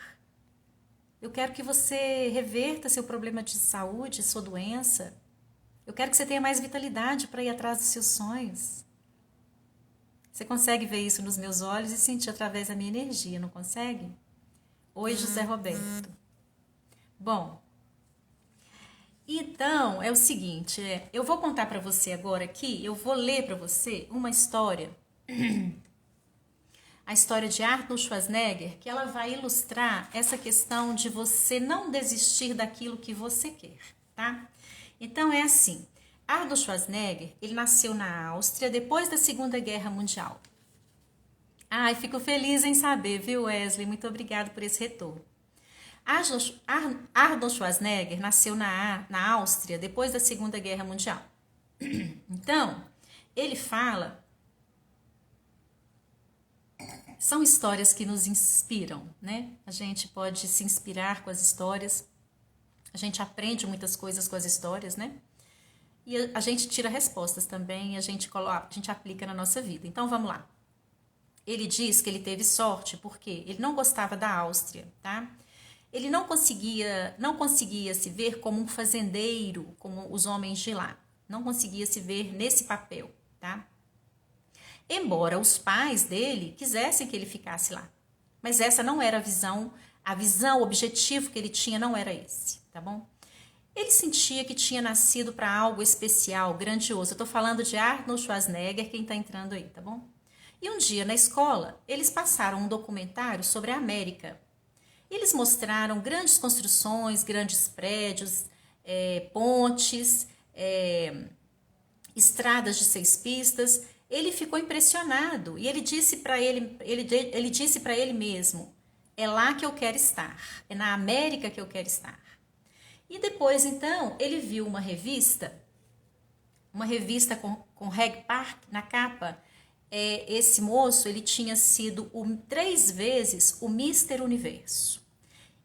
Eu quero que você reverta seu problema de saúde, sua doença. Eu quero que você tenha mais vitalidade para ir atrás dos seus sonhos. Você consegue ver isso nos meus olhos e sentir através da minha energia, não consegue? Oi, José Roberto. Bom, então é o seguinte, eu vou contar para você agora aqui, eu vou ler para você uma história, a história de Arnold Schwarzenegger, que ela vai ilustrar essa questão de você não desistir daquilo que você quer, tá? Então é assim, Arnold Schwarzenegger, ele nasceu na Áustria depois da Segunda Guerra Mundial. Ai, fico feliz em saber, viu, Wesley? Muito obrigada por esse retorno. Arnold Schwarzenegger nasceu na Áustria depois da Segunda Guerra Mundial. Então, ele fala... São histórias que nos inspiram, né? A gente pode se inspirar com as histórias. A gente aprende muitas coisas com as histórias, né? E a gente tira respostas também e a gente aplica na nossa vida. Então, vamos lá. Ele diz que ele teve sorte porque ele não gostava da Áustria, tá? Ele não conseguia se ver como um fazendeiro, como os homens de lá. Não conseguia se ver nesse papel, tá? Embora os pais dele quisessem que ele ficasse lá. Mas essa não era a visão, o objetivo que ele tinha não era esse, tá bom? Ele sentia que tinha nascido para algo especial, grandioso. Eu tô falando de Arnold Schwarzenegger, quem tá entrando aí, tá bom? E um dia na escola, eles passaram um documentário sobre a América. Eles mostraram grandes construções, grandes prédios, pontes, estradas de 6 pistas. Ele ficou impressionado e ele disse para ele mesmo: é lá que eu quero estar, é na América que eu quero estar. E depois, então, ele viu uma revista com Reg Park na capa. Esse moço, ele tinha sido 3 vezes o Mister Universo.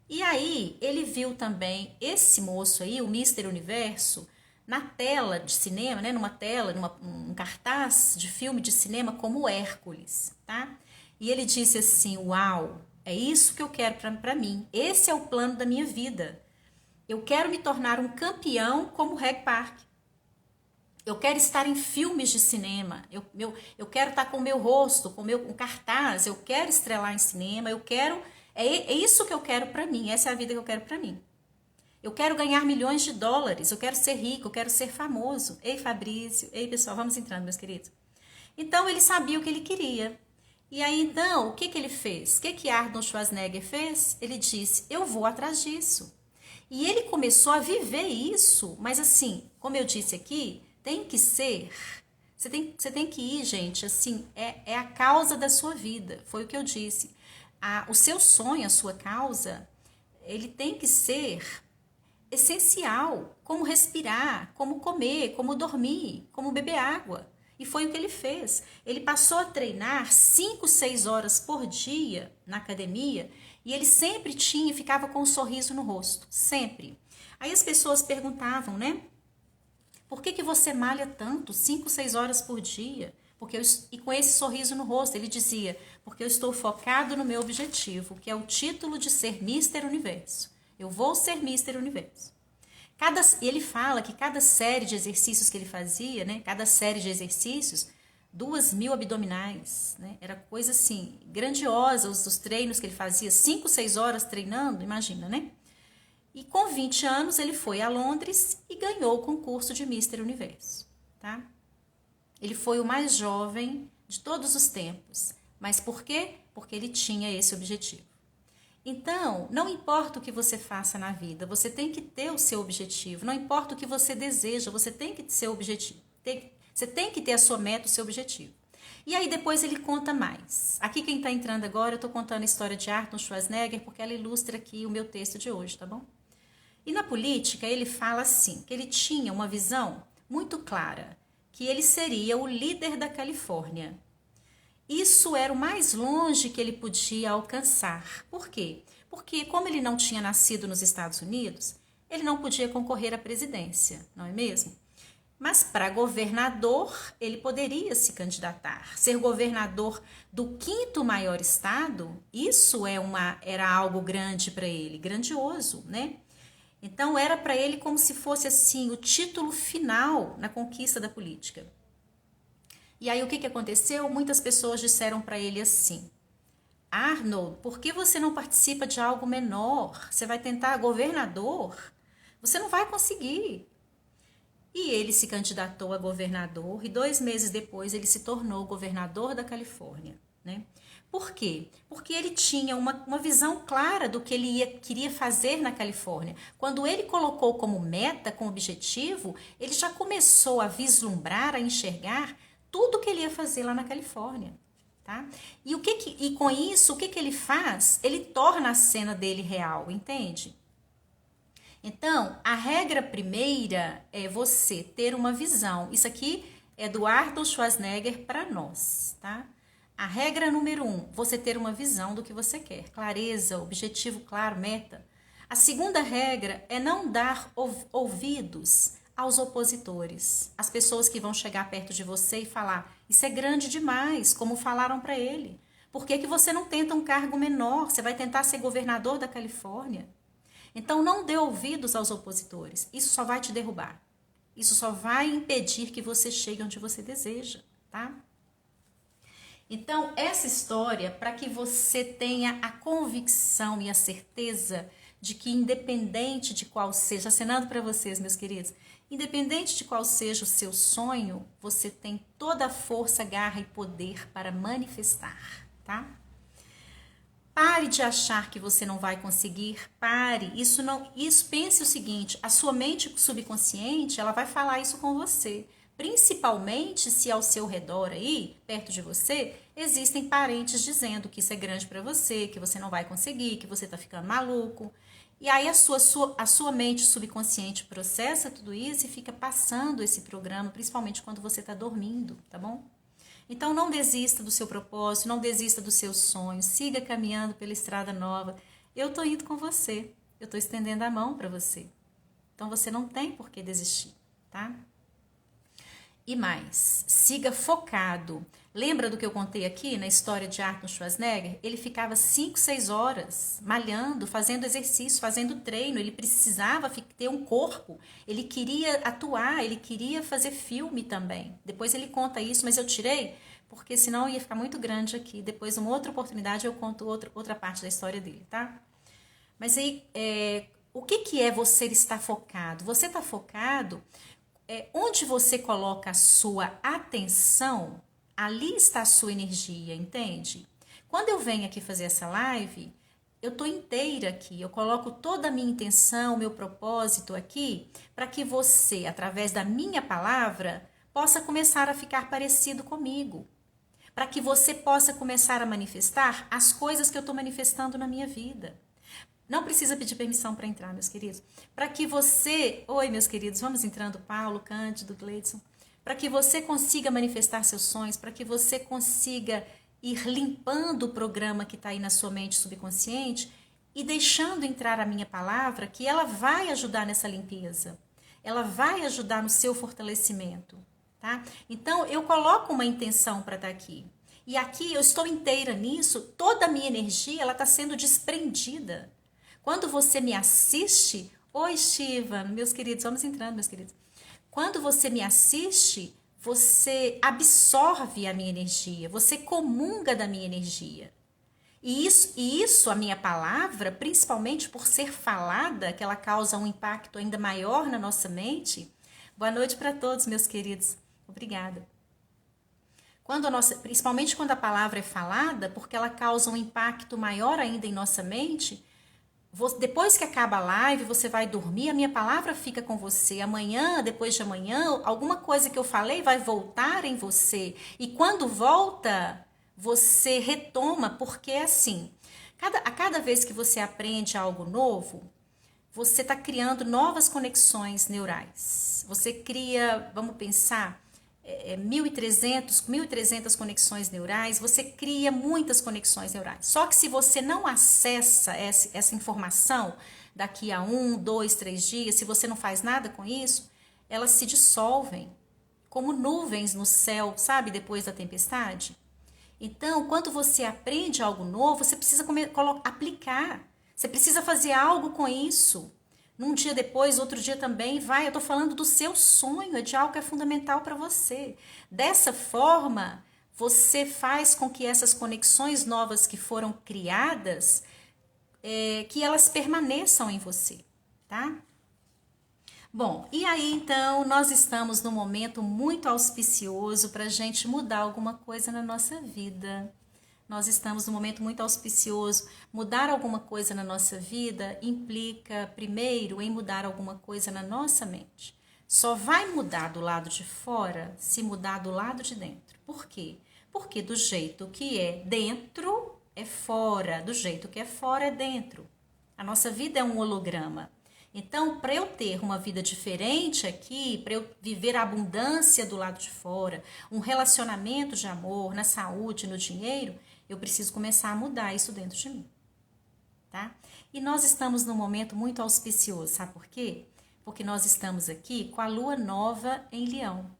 E aí, ele viu também esse moço aí, o Mister Universo, na tela de cinema, né, num cartaz de filme de cinema como Hércules, tá? E ele disse assim, uau, é isso que eu quero para mim, esse é o plano da minha vida. Eu quero me tornar um campeão como Reg Park. Eu quero estar em filmes de cinema, eu quero estar com o meu rosto, com um cartaz, eu quero estrelar em cinema, é isso que eu quero para mim, essa é a vida que eu quero para mim. Eu quero ganhar milhões de dólares, eu quero ser rico, eu quero ser famoso. Ei, Fabrício, ei, pessoal, vamos entrando, meus queridos. Então, ele sabia o que ele queria. E aí, então, o que ele fez? O que Arnold Schwarzenegger fez? Ele disse, eu vou atrás disso. E ele começou a viver isso, mas assim, como eu disse aqui, tem que ser... Você tem que ir, gente, assim, é a causa da sua vida, foi o que eu disse. O seu sonho, a sua causa, ele tem que ser essencial, como respirar, como comer, como dormir, como beber água. E foi o que ele fez. Ele passou a treinar 5, 6 horas por dia na academia e ele sempre ficava com um sorriso no rosto, sempre. Aí as pessoas perguntavam, né? Por que você malha tanto, 5, 6 horas por dia? E com esse sorriso no rosto, ele dizia, porque eu estou focado no meu objetivo, que é o título de ser Mister Universo. Eu vou ser Mister Universo. Ele fala que cada série de exercícios que ele fazia, né? Cada série de exercícios, 2.000 abdominais, né? Era coisa assim, grandiosa, os treinos que ele fazia, 5, 6 horas treinando, imagina, né? E com 20 anos ele foi a Londres e ganhou o concurso de Mister Universo, tá? Ele foi o mais jovem de todos os tempos. Mas por quê? Porque ele tinha esse objetivo. Então, não importa o que você faça na vida, você tem que ter o seu objetivo. Não importa o que você deseja, você tem que ter seu objetivo. Você tem que ter a sua meta, o seu objetivo. E aí depois ele conta mais. Aqui quem está entrando agora, eu estou contando a história de Arnold Schwarzenegger, porque ela ilustra aqui o meu texto de hoje, tá bom? E na política ele fala assim, que ele tinha uma visão muito clara, que ele seria o líder da Califórnia. Isso era o mais longe que ele podia alcançar. Por quê? Porque como ele não tinha nascido nos Estados Unidos, ele não podia concorrer à presidência, não é mesmo? Mas para governador, ele poderia se candidatar. Ser governador do 5º maior estado, isso era algo grande para ele, grandioso, né? Então era para ele como se fosse assim o título final na conquista da política. E aí o que aconteceu? Muitas pessoas disseram para ele assim: Arnold, por que você não participa de algo menor? Você vai tentar governador? Você não vai conseguir. E ele se candidatou a governador e 2 meses depois ele se tornou governador da Califórnia, né? Por quê? Porque ele tinha uma visão clara do que ele queria fazer na Califórnia. Quando ele colocou como meta, como objetivo, ele já começou a vislumbrar, a enxergar tudo que ele ia fazer lá na Califórnia, tá? E com isso, o que ele faz? Ele torna a cena dele real, entende? Então, a regra primeira é você ter uma visão. Isso aqui é do Arnold Schwarzenegger para nós, tá? A regra número 1, você ter uma visão do que você quer. Clareza, objetivo claro, meta. A segunda regra é não dar ouvidos aos opositores. As pessoas que vão chegar perto de você e falar, isso é grande demais, como falaram para ele. Por que você não tenta um cargo menor? Você vai tentar ser governador da Califórnia? Então, não dê ouvidos aos opositores. Isso só vai te derrubar. Isso só vai impedir que você chegue onde você deseja, tá? Então, essa história, para que você tenha a convicção e a certeza de que independente de qual seja, acenando para vocês, meus queridos, independente de qual seja o seu sonho, você tem toda a força, garra e poder para manifestar, tá? Pare de achar que você não vai conseguir, pare. Isso pense o seguinte, a sua mente subconsciente, ela vai falar isso com você. Principalmente se ao seu redor aí, perto de você, existem parentes dizendo que isso é grande para você, que você não vai conseguir, que você tá ficando maluco. E aí a sua mente subconsciente processa tudo isso e fica passando esse programa, principalmente quando você tá dormindo, tá bom? Então não desista do seu propósito, não desista dos seus sonhos, siga caminhando pela estrada nova. Eu tô indo com você, eu tô estendendo a mão para você. Então você não tem por que desistir, tá? E mais, siga focado. Lembra do que eu contei aqui na história de Arnold Schwarzenegger? Ele ficava 5, 6 horas malhando, fazendo exercício, fazendo treino. Ele precisava ter um corpo. Ele queria atuar, ele queria fazer filme também. Depois ele conta isso, mas eu tirei porque senão ia ficar muito grande aqui. Depois, uma outra oportunidade, eu conto outra parte da história dele, tá? Mas aí, o que é você estar focado? Você está focado... onde você coloca a sua atenção, ali está a sua energia, entende? Quando eu venho aqui fazer essa live, eu estou inteira aqui, eu coloco toda a minha intenção, meu propósito aqui, para que você, através da minha palavra, possa começar a ficar parecido comigo. Para que você possa começar a manifestar as coisas que eu estou manifestando na minha vida. Não precisa pedir permissão para entrar, meus queridos. Para que você... Oi, meus queridos, vamos entrando, Paulo, Cândido, Gleidson. Para que você consiga manifestar seus sonhos, para que você consiga ir limpando o programa que está aí na sua mente subconsciente e deixando entrar a minha palavra, que ela vai ajudar nessa limpeza. Ela vai ajudar no seu fortalecimento, tá? Então, eu coloco uma intenção para estar aqui. E aqui eu estou inteira nisso, toda a minha energia ela está sendo desprendida. Quando você me assiste, oi Shiva, meus queridos, vamos entrando, meus queridos. Quando você me assiste, você absorve a minha energia, você comunga da minha energia. E isso, a minha palavra, principalmente por ser falada, que ela causa um impacto ainda maior na nossa mente. Boa noite para todos, meus queridos. Obrigada. Principalmente quando a palavra é falada, porque ela causa um impacto maior ainda em nossa mente, depois que acaba a live, você vai dormir, a minha palavra fica com você. Amanhã, depois de amanhã, alguma coisa que eu falei vai voltar em você. E quando volta, você retoma, porque é assim. A cada vez que você aprende algo novo, você está criando novas conexões neurais. Você cria, vamos pensar, 1.300 conexões neurais, você cria muitas conexões neurais. Só que se você não acessa essa informação daqui a 1, 2, 3 dias, se você não faz nada com isso, elas se dissolvem como nuvens no céu, sabe, depois da tempestade. Então, quando você aprende algo novo, você precisa aplicar. Você precisa fazer algo com isso. Num dia depois, outro dia também, eu estou falando do seu sonho, é de algo que é fundamental para você. Dessa forma, você faz com que essas conexões novas que foram criadas, que elas permaneçam em você, tá? Bom, e aí então nós estamos num momento muito auspicioso para a gente mudar alguma coisa na nossa vida. Nós estamos num momento muito auspicioso. Mudar alguma coisa na nossa vida implica, primeiro, em mudar alguma coisa na nossa mente. Só vai mudar do lado de fora se mudar do lado de dentro. Por quê? Porque do jeito que é dentro, é fora. Do jeito que é fora, é dentro. A nossa vida é um holograma. Então, para eu ter uma vida diferente aqui, para eu viver a abundância do lado de fora, um relacionamento de amor, na saúde, no dinheiro, eu preciso começar a mudar isso dentro de mim, tá? E nós estamos num momento muito auspicioso, sabe por quê? Porque nós estamos aqui com a lua nova em Leão.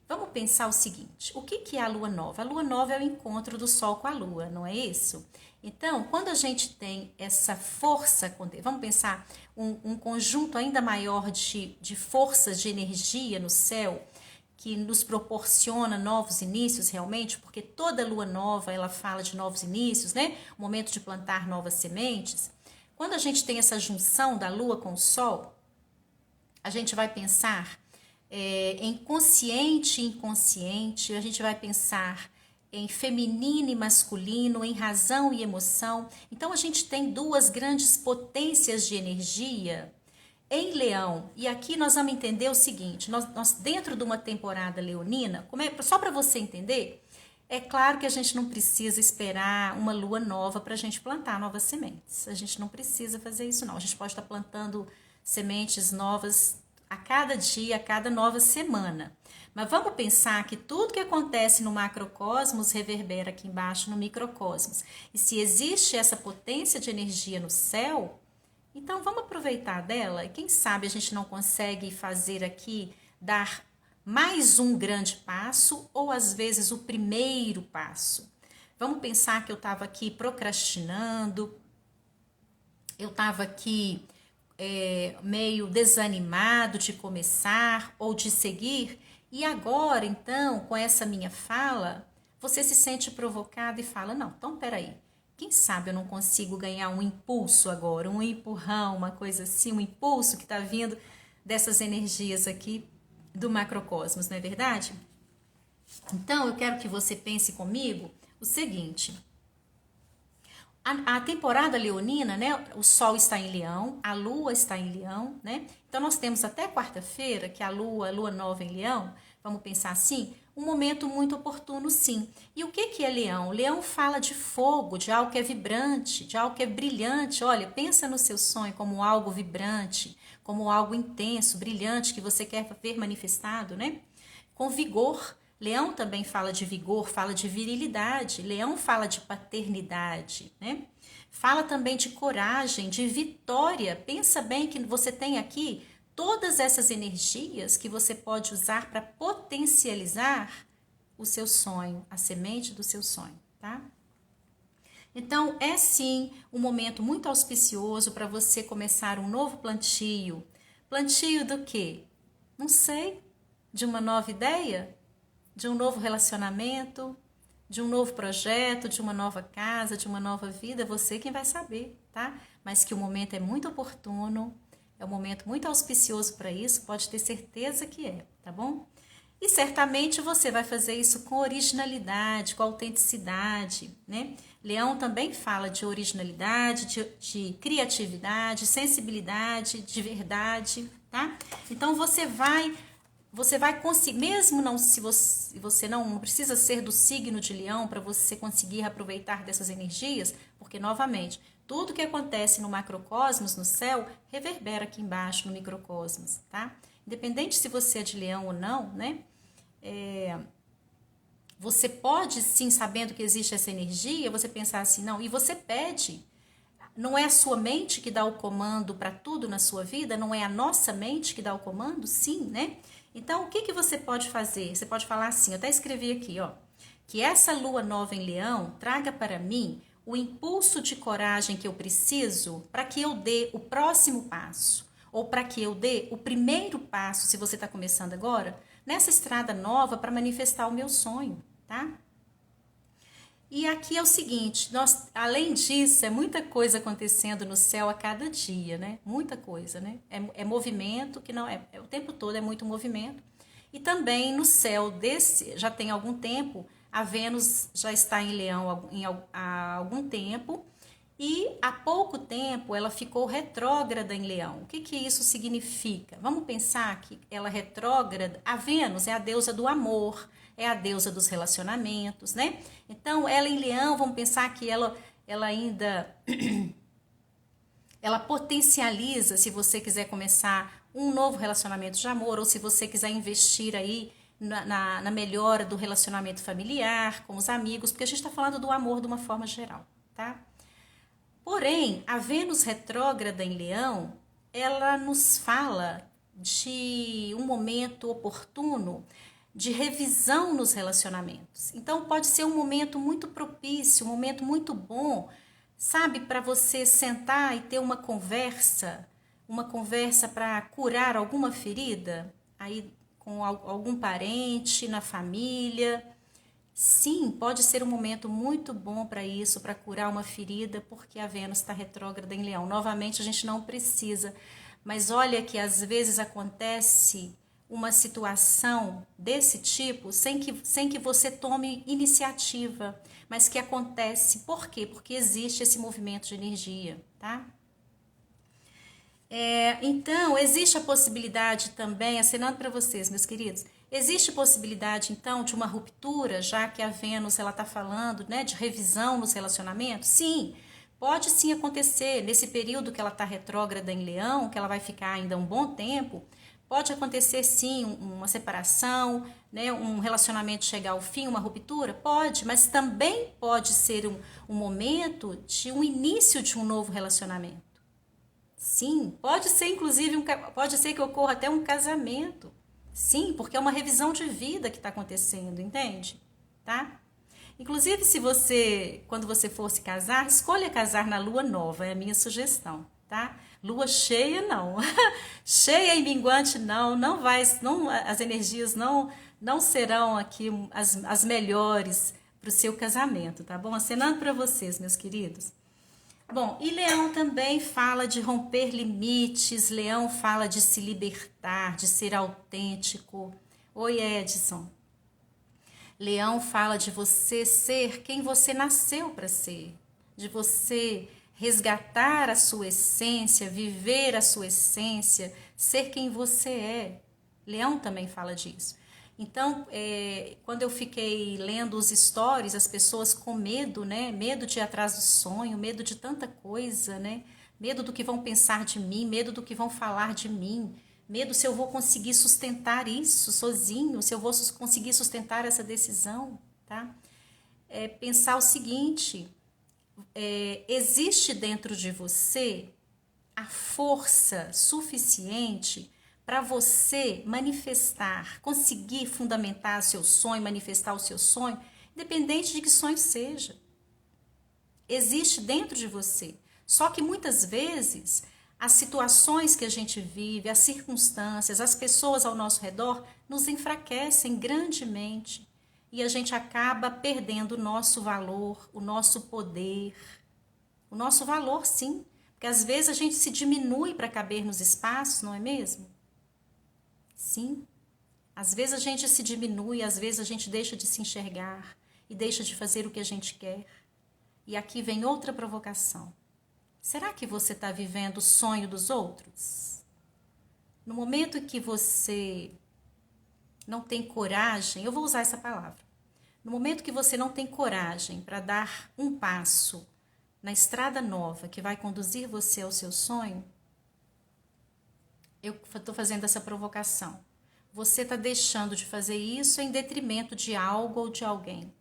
Vamos pensar o seguinte, o que é a lua nova? A lua nova é o encontro do sol com a lua, não é isso? Então, quando a gente tem essa força, vamos pensar um conjunto ainda maior de forças de energia no céu, que nos proporciona novos inícios realmente, porque toda lua nova ela fala de novos inícios, né? O momento de plantar novas sementes. Quando a gente tem essa junção da lua com o sol, a gente vai pensar em consciente e inconsciente, a gente vai pensar em feminino e masculino, em razão e emoção. Então a gente tem duas grandes potências de energia em Leão. E aqui nós vamos entender o seguinte, nós dentro de uma temporada leonina, só para você entender, é claro que a gente não precisa esperar uma lua nova para a gente plantar novas sementes. A gente não precisa fazer isso não. A gente pode estar plantando sementes novas a cada dia, a cada nova semana. Mas vamos pensar que tudo que acontece no macrocosmos reverbera aqui embaixo no microcosmos. E se existe essa potência de energia no céu, então vamos aproveitar dela e quem sabe a gente não consegue fazer aqui, dar mais um grande passo ou às vezes o primeiro passo. Vamos pensar que eu estava aqui procrastinando, eu estava aqui meio desanimado de começar ou de seguir e agora então com essa minha fala, você se sente provocado e fala, não, então peraí. Quem sabe eu não consigo ganhar um impulso agora, um empurrão, uma coisa assim, um impulso que está vindo dessas energias aqui do macrocosmos, não é verdade? Então, eu quero que você pense comigo o seguinte. A temporada leonina, né? O sol está em Leão, a lua está em Leão, né? Então, nós temos até quarta-feira, que a lua nova em Leão, vamos pensar assim, um momento muito oportuno, sim. E o que é Leão? Leão fala de fogo, de algo que é vibrante, de algo que é brilhante. Olha, pensa no seu sonho como algo vibrante, como algo intenso, brilhante, que você quer ver manifestado, né? Com vigor. Leão também fala de vigor, fala de virilidade. Leão fala de paternidade, né? Fala também de coragem, de vitória. Pensa bem que você tem aqui todas essas energias que você pode usar para potencializar o seu sonho, a semente do seu sonho, tá? Então, é sim um momento muito auspicioso para você começar um novo plantio. Plantio do quê? Não sei. De uma nova ideia? de um novo relacionamento, de um novo projeto, de uma nova casa, de uma nova vida, você quem vai saber, tá? Mas que o momento é muito oportuno, é um momento muito auspicioso para isso, pode ter certeza que é, tá bom? E certamente você vai fazer isso com originalidade, com autenticidade, né? Leão também fala de originalidade, de criatividade, sensibilidade, de verdade, tá? Então você vai conseguir, mesmo não, se você não precisa ser do signo de Leão para você conseguir aproveitar dessas energias, porque novamente, tudo que acontece no macrocosmos, no céu, reverbera aqui embaixo no microcosmos, tá? Independente se você é de Leão ou não, né? Você pode, sim, sabendo que existe essa energia, você pensar assim, não, e você pede. Não é a sua mente que dá o comando para tudo na sua vida? Não é a nossa mente que dá o comando? Sim, né? Então, o que você pode fazer? Você pode falar assim, eu até escrevi aqui, ó. Que essa lua nova em Leão traga para mim o impulso de coragem que eu preciso para que eu dê o próximo passo. Ou para que eu dê o primeiro passo, se você está começando agora, nessa estrada nova para manifestar o meu sonho, tá? E aqui é o seguinte, além disso, é muita coisa acontecendo no céu a cada dia, né? Muita coisa, né? É movimento, que não o tempo todo é muito movimento. E também no céu já tem algum tempo, a Vênus já está em Leão há algum tempo, e há pouco tempo ela ficou retrógrada em Leão. O que isso significa? Vamos pensar que ela retrógrada, a Vênus é a deusa do amor, é a deusa dos relacionamentos, né? Então, ela em Leão, vamos pensar que ela ainda ela potencializa, se você quiser começar um novo relacionamento de amor, ou se você quiser investir aí na melhora do relacionamento familiar, com os amigos, porque a gente está falando do amor de uma forma geral, tá? Porém, a Vênus retrógrada em Leão, ela nos fala de um momento oportuno de revisão nos relacionamentos. Então, pode ser um momento muito propício, um momento muito bom, sabe, para você sentar e ter uma conversa para curar alguma ferida, aí com algum parente, na família. Sim, pode ser um momento muito bom para isso, para curar uma ferida, porque a Vênus está retrógrada em Leão. Novamente, a gente não precisa, mas olha que às vezes acontece uma situação desse tipo sem que você tome iniciativa, mas que acontece. Por quê? Porque existe esse movimento de energia, tá? Então, existe a possibilidade também, acenando para vocês, meus queridos, existe possibilidade, então, de uma ruptura, já que a Vênus está falando, né, de revisão nos relacionamentos? Sim, pode sim acontecer. Nesse período que ela está retrógrada em Leão, que ela vai ficar ainda um bom tempo, pode acontecer sim uma separação, né, um relacionamento chegar ao fim, uma ruptura? Pode, mas também pode ser um momento de um início de um novo relacionamento. Sim, pode ser inclusive, pode ser que ocorra até um casamento. Sim, porque é uma revisão de vida que está acontecendo, entende? Tá? Inclusive, quando você for se casar, escolha casar na lua nova, é a minha sugestão, tá? Lua cheia, não. Cheia e minguante, não vai, as energias não serão aqui as melhores para o seu casamento, tá bom? Acenando para vocês, meus queridos. Bom, e Leão também fala de romper limites, Leão fala de se libertar, de ser autêntico. Oi, Edson. Leão fala de você ser quem você nasceu para ser, de você resgatar a sua essência, viver a sua essência, ser quem você é. Leão também fala disso. Então, quando eu fiquei lendo os stories, as pessoas com medo, né? Medo de ir atrás do sonho, medo de tanta coisa, né? Medo do que vão pensar de mim, medo do que vão falar de mim, medo se eu vou conseguir sustentar isso sozinho, se eu vou conseguir sustentar essa decisão, tá? Pensar o seguinte, existe dentro de você a força suficiente para você manifestar, conseguir fundamentar seu sonho, manifestar o seu sonho, independente de que sonho seja. Existe dentro de você. Só que muitas vezes as situações que a gente vive, as circunstâncias, as pessoas ao nosso redor nos enfraquecem grandemente. e a gente acaba perdendo o nosso valor, o nosso poder, o nosso valor, sim, porque às vezes a gente se diminui para caber nos espaços, não é mesmo? Sim. Às vezes a gente se diminui, às vezes a gente deixa de se enxergar e deixa de fazer o que a gente quer. E aqui vem outra provocação. Será que você está vivendo o sonho dos outros? No momento que você não tem coragem, eu vou usar essa palavra. No momento que você não tem coragem para dar um passo na estrada nova que vai conduzir você ao seu sonho, eu estou fazendo essa provocação. Você está deixando de fazer isso em detrimento de algo ou de alguém.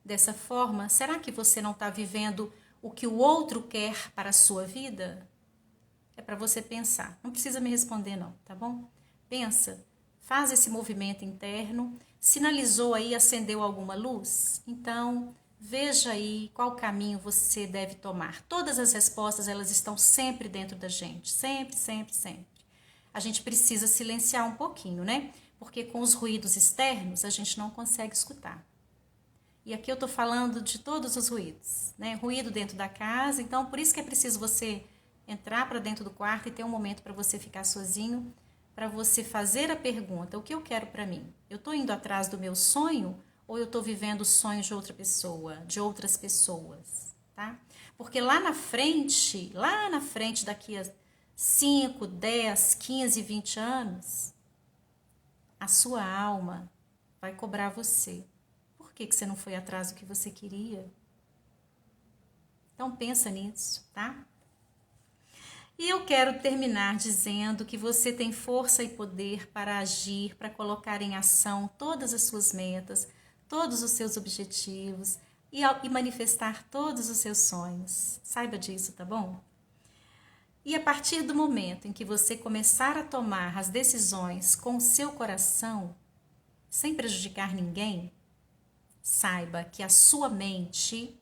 Dessa forma, será que você não está vivendo o que o outro quer para a sua vida? É para você pensar. Não precisa me responder não, tá bom? Pensa, faz esse movimento interno. Sinalizou aí, acendeu alguma luz? Então, veja aí qual caminho você deve tomar. Todas as respostas, elas estão sempre dentro da gente. Sempre, sempre, sempre. A gente precisa silenciar um pouquinho, né? Porque com os ruídos externos, a gente não consegue escutar. E aqui eu estou falando de todos os ruídos, né? Ruído dentro da casa, então por isso que é preciso você entrar para dentro do quarto e ter um momento para você ficar sozinho, para você fazer a pergunta, o que eu quero para mim? Eu estou indo atrás do meu sonho ou eu estou vivendo o sonho de outra pessoa, de outras pessoas, tá? Porque lá na frente daqui a 5, 10, 15, 20 anos, a sua alma vai cobrar você. Por que você não foi atrás do que você queria? Então pensa nisso, tá? E eu quero terminar dizendo que você tem força e poder para agir, para colocar em ação todas as suas metas, todos os seus objetivos e manifestar todos os seus sonhos. Saiba disso, tá bom? E a partir do momento em que você começar a tomar as decisões com o seu coração, sem prejudicar ninguém, saiba que a sua mente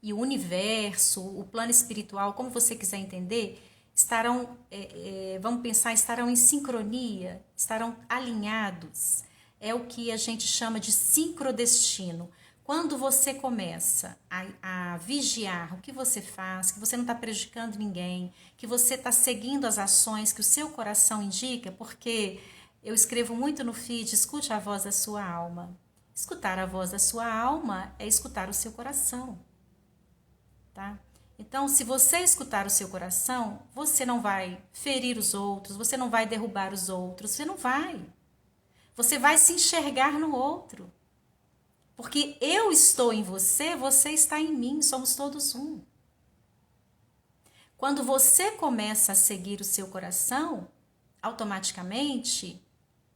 e o universo, o plano espiritual, como você quiser entender, estarão, vamos pensar, estarão em sincronia, estarão alinhados. É o que a gente chama de sincrodestino. Quando você começa a vigiar o que você faz, que você não está prejudicando ninguém, que você está seguindo as ações que o seu coração indica, porque eu escrevo muito no feed, escute a voz da sua alma. Escutar a voz da sua alma é escutar o seu coração, tá? Então, se você escutar o seu coração, você não vai ferir os outros, você não vai derrubar os outros, você não vai. Você vai se enxergar no outro. Porque eu estou em você, você está em mim, somos todos um. Quando você começa a seguir o seu coração, automaticamente,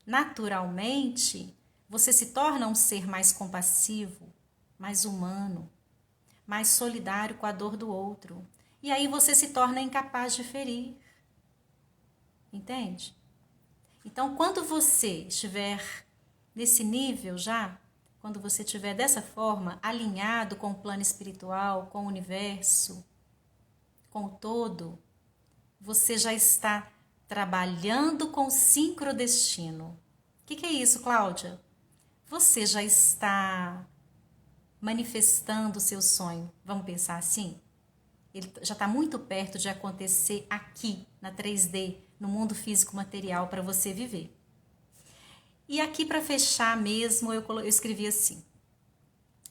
naturalmente, você se torna um ser mais compassivo, mais humano, mais solidário com a dor do outro. E aí você se torna incapaz de ferir. Entende? Então, quando você estiver nesse nível já, quando você estiver dessa forma, alinhado com o plano espiritual, com o universo, com o todo, você já está trabalhando com sincrodestino. O que é isso, Cláudia? Você já está manifestando o seu sonho. Vamos pensar assim? Ele já está muito perto de acontecer aqui, na 3D, no mundo físico material, para você viver. E aqui, para fechar mesmo, eu escrevi assim: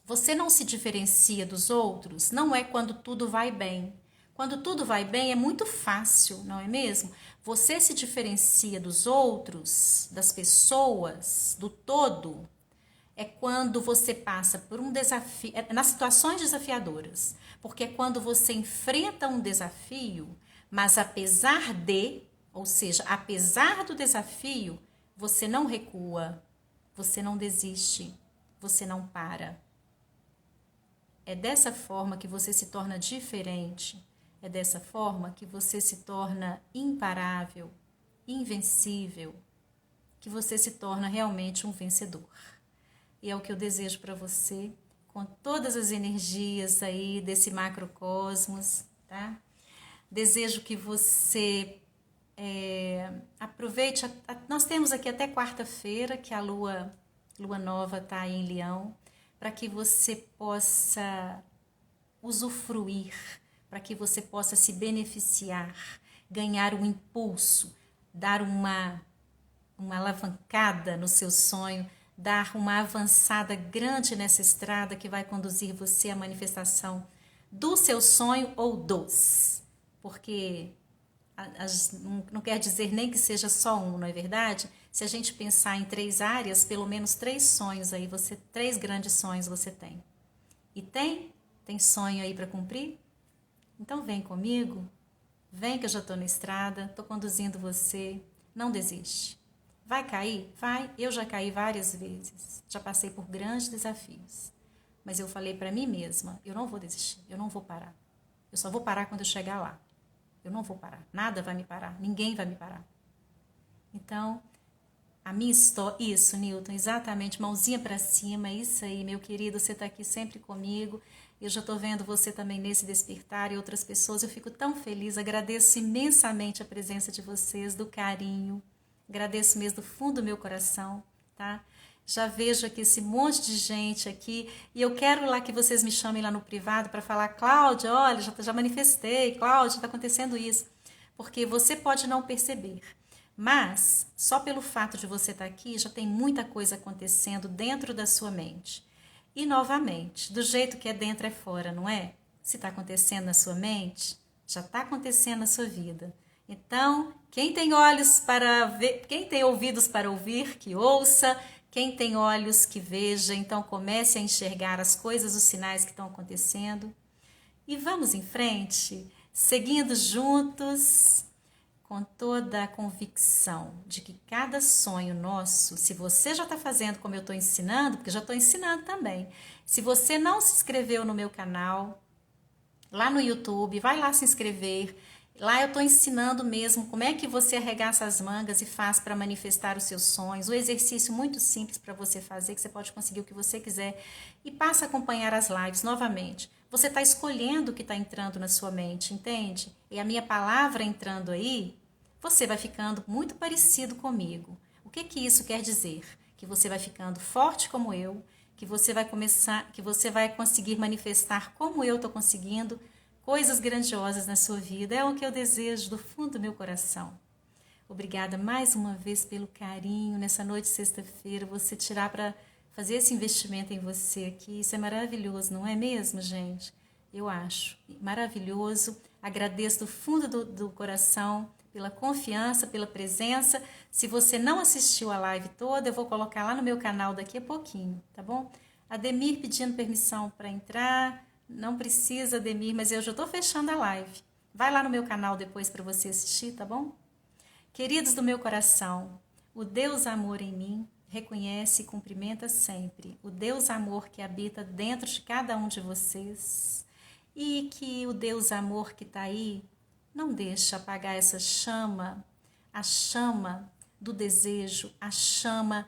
você não se diferencia dos outros, não é quando tudo vai bem. Quando tudo vai bem é muito fácil, não é mesmo? Você se diferencia dos outros, das pessoas, do todo, é quando você passa por um desafio, nas situações desafiadoras, porque é quando você enfrenta um desafio, mas apesar de, ou seja, apesar do desafio, você não recua, você não desiste, você não para. É dessa forma que você se torna diferente, é dessa forma que você se torna imparável, invencível, que você se torna realmente um vencedor. E é o que eu desejo para você, com todas as energias aí desse macrocosmos, tá? Desejo que você aproveite. Nós temos aqui até quarta-feira que a Lua lua nova está aí em Leão, para que você possa usufruir, para que você possa se beneficiar, ganhar um impulso, dar uma alavancada no seu sonho, dar uma avançada grande nessa estrada que vai conduzir você à manifestação do seu sonho ou dos. Porque não quer dizer nem que seja só um, não é verdade? Se a gente pensar em 3 áreas, pelo menos 3 sonhos aí, 3 grandes sonhos você tem. E tem sonho aí para cumprir? Então vem comigo, vem que eu já estou na estrada, estou conduzindo você, não desiste. Vai cair? Vai, eu já caí várias vezes, já passei por grandes desafios. Mas eu falei para mim mesma, eu não vou desistir, eu não vou parar. Eu só vou parar quando eu chegar lá. Eu não vou parar, nada vai me parar, ninguém vai me parar. Então, a minha história, isso, Newton, exatamente, mãozinha para cima, isso aí, meu querido, você está aqui sempre comigo, eu já estou vendo você também nesse despertar e outras pessoas, eu fico tão feliz, agradeço imensamente a presença de vocês, do carinho, agradeço mesmo do fundo do meu coração, tá? Já vejo aqui esse monte de gente aqui e eu quero lá que vocês me chamem lá no privado para falar, Cláudia, olha, já manifestei, Cláudia, está acontecendo isso. Porque você pode não perceber, mas só pelo fato de você estar aqui já tem muita coisa acontecendo dentro da sua mente. E novamente, do jeito que é dentro é fora, não é? Se está acontecendo na sua mente, já está acontecendo na sua vida. Então, quem tem olhos para ver, quem tem ouvidos para ouvir, que ouça. Quem tem olhos que veja, então comece a enxergar as coisas, os sinais que estão acontecendo. E vamos em frente, seguindo juntos, com toda a convicção de que cada sonho nosso, se você já está fazendo como eu estou ensinando, porque eu já estou ensinando também, se você não se inscreveu no meu canal, lá no YouTube, vai lá se inscrever. Lá eu estou ensinando mesmo como é que você arregaça as mangas e faz para manifestar os seus sonhos. Um exercício muito simples para você fazer, que você pode conseguir o que você quiser. E passa a acompanhar as lives novamente. Você está escolhendo o que está entrando na sua mente, entende? E a minha palavra entrando aí, você vai ficando muito parecido comigo. O que isso quer dizer? Que você vai ficando forte como eu, que você vai conseguir manifestar como eu estou conseguindo, coisas grandiosas na sua vida. É o que eu desejo do fundo do meu coração. Obrigada mais uma vez pelo carinho nessa noite de sexta-feira, você tirar para fazer esse investimento em você aqui. Isso é maravilhoso, não é mesmo, gente? Eu acho maravilhoso. Agradeço do fundo do coração pela confiança, pela presença. Se você não assistiu a live toda, eu vou colocar lá no meu canal daqui a pouquinho, tá bom? Ademir pedindo permissão para entrar. Não precisa, Ademir, mas eu já estou fechando a live. Vai lá no meu canal depois para você assistir, tá bom? Queridos do meu coração, o Deus amor em mim reconhece e cumprimenta sempre o Deus amor que habita dentro de cada um de vocês e que o Deus amor que está aí não deixa apagar essa chama, a chama do desejo, a chama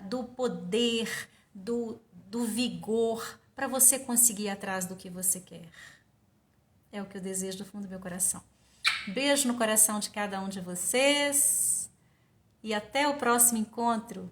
do poder, do vigor, para você conseguir ir atrás do que você quer. É o que eu desejo do fundo do meu coração. Beijo no coração de cada um de vocês e até o próximo encontro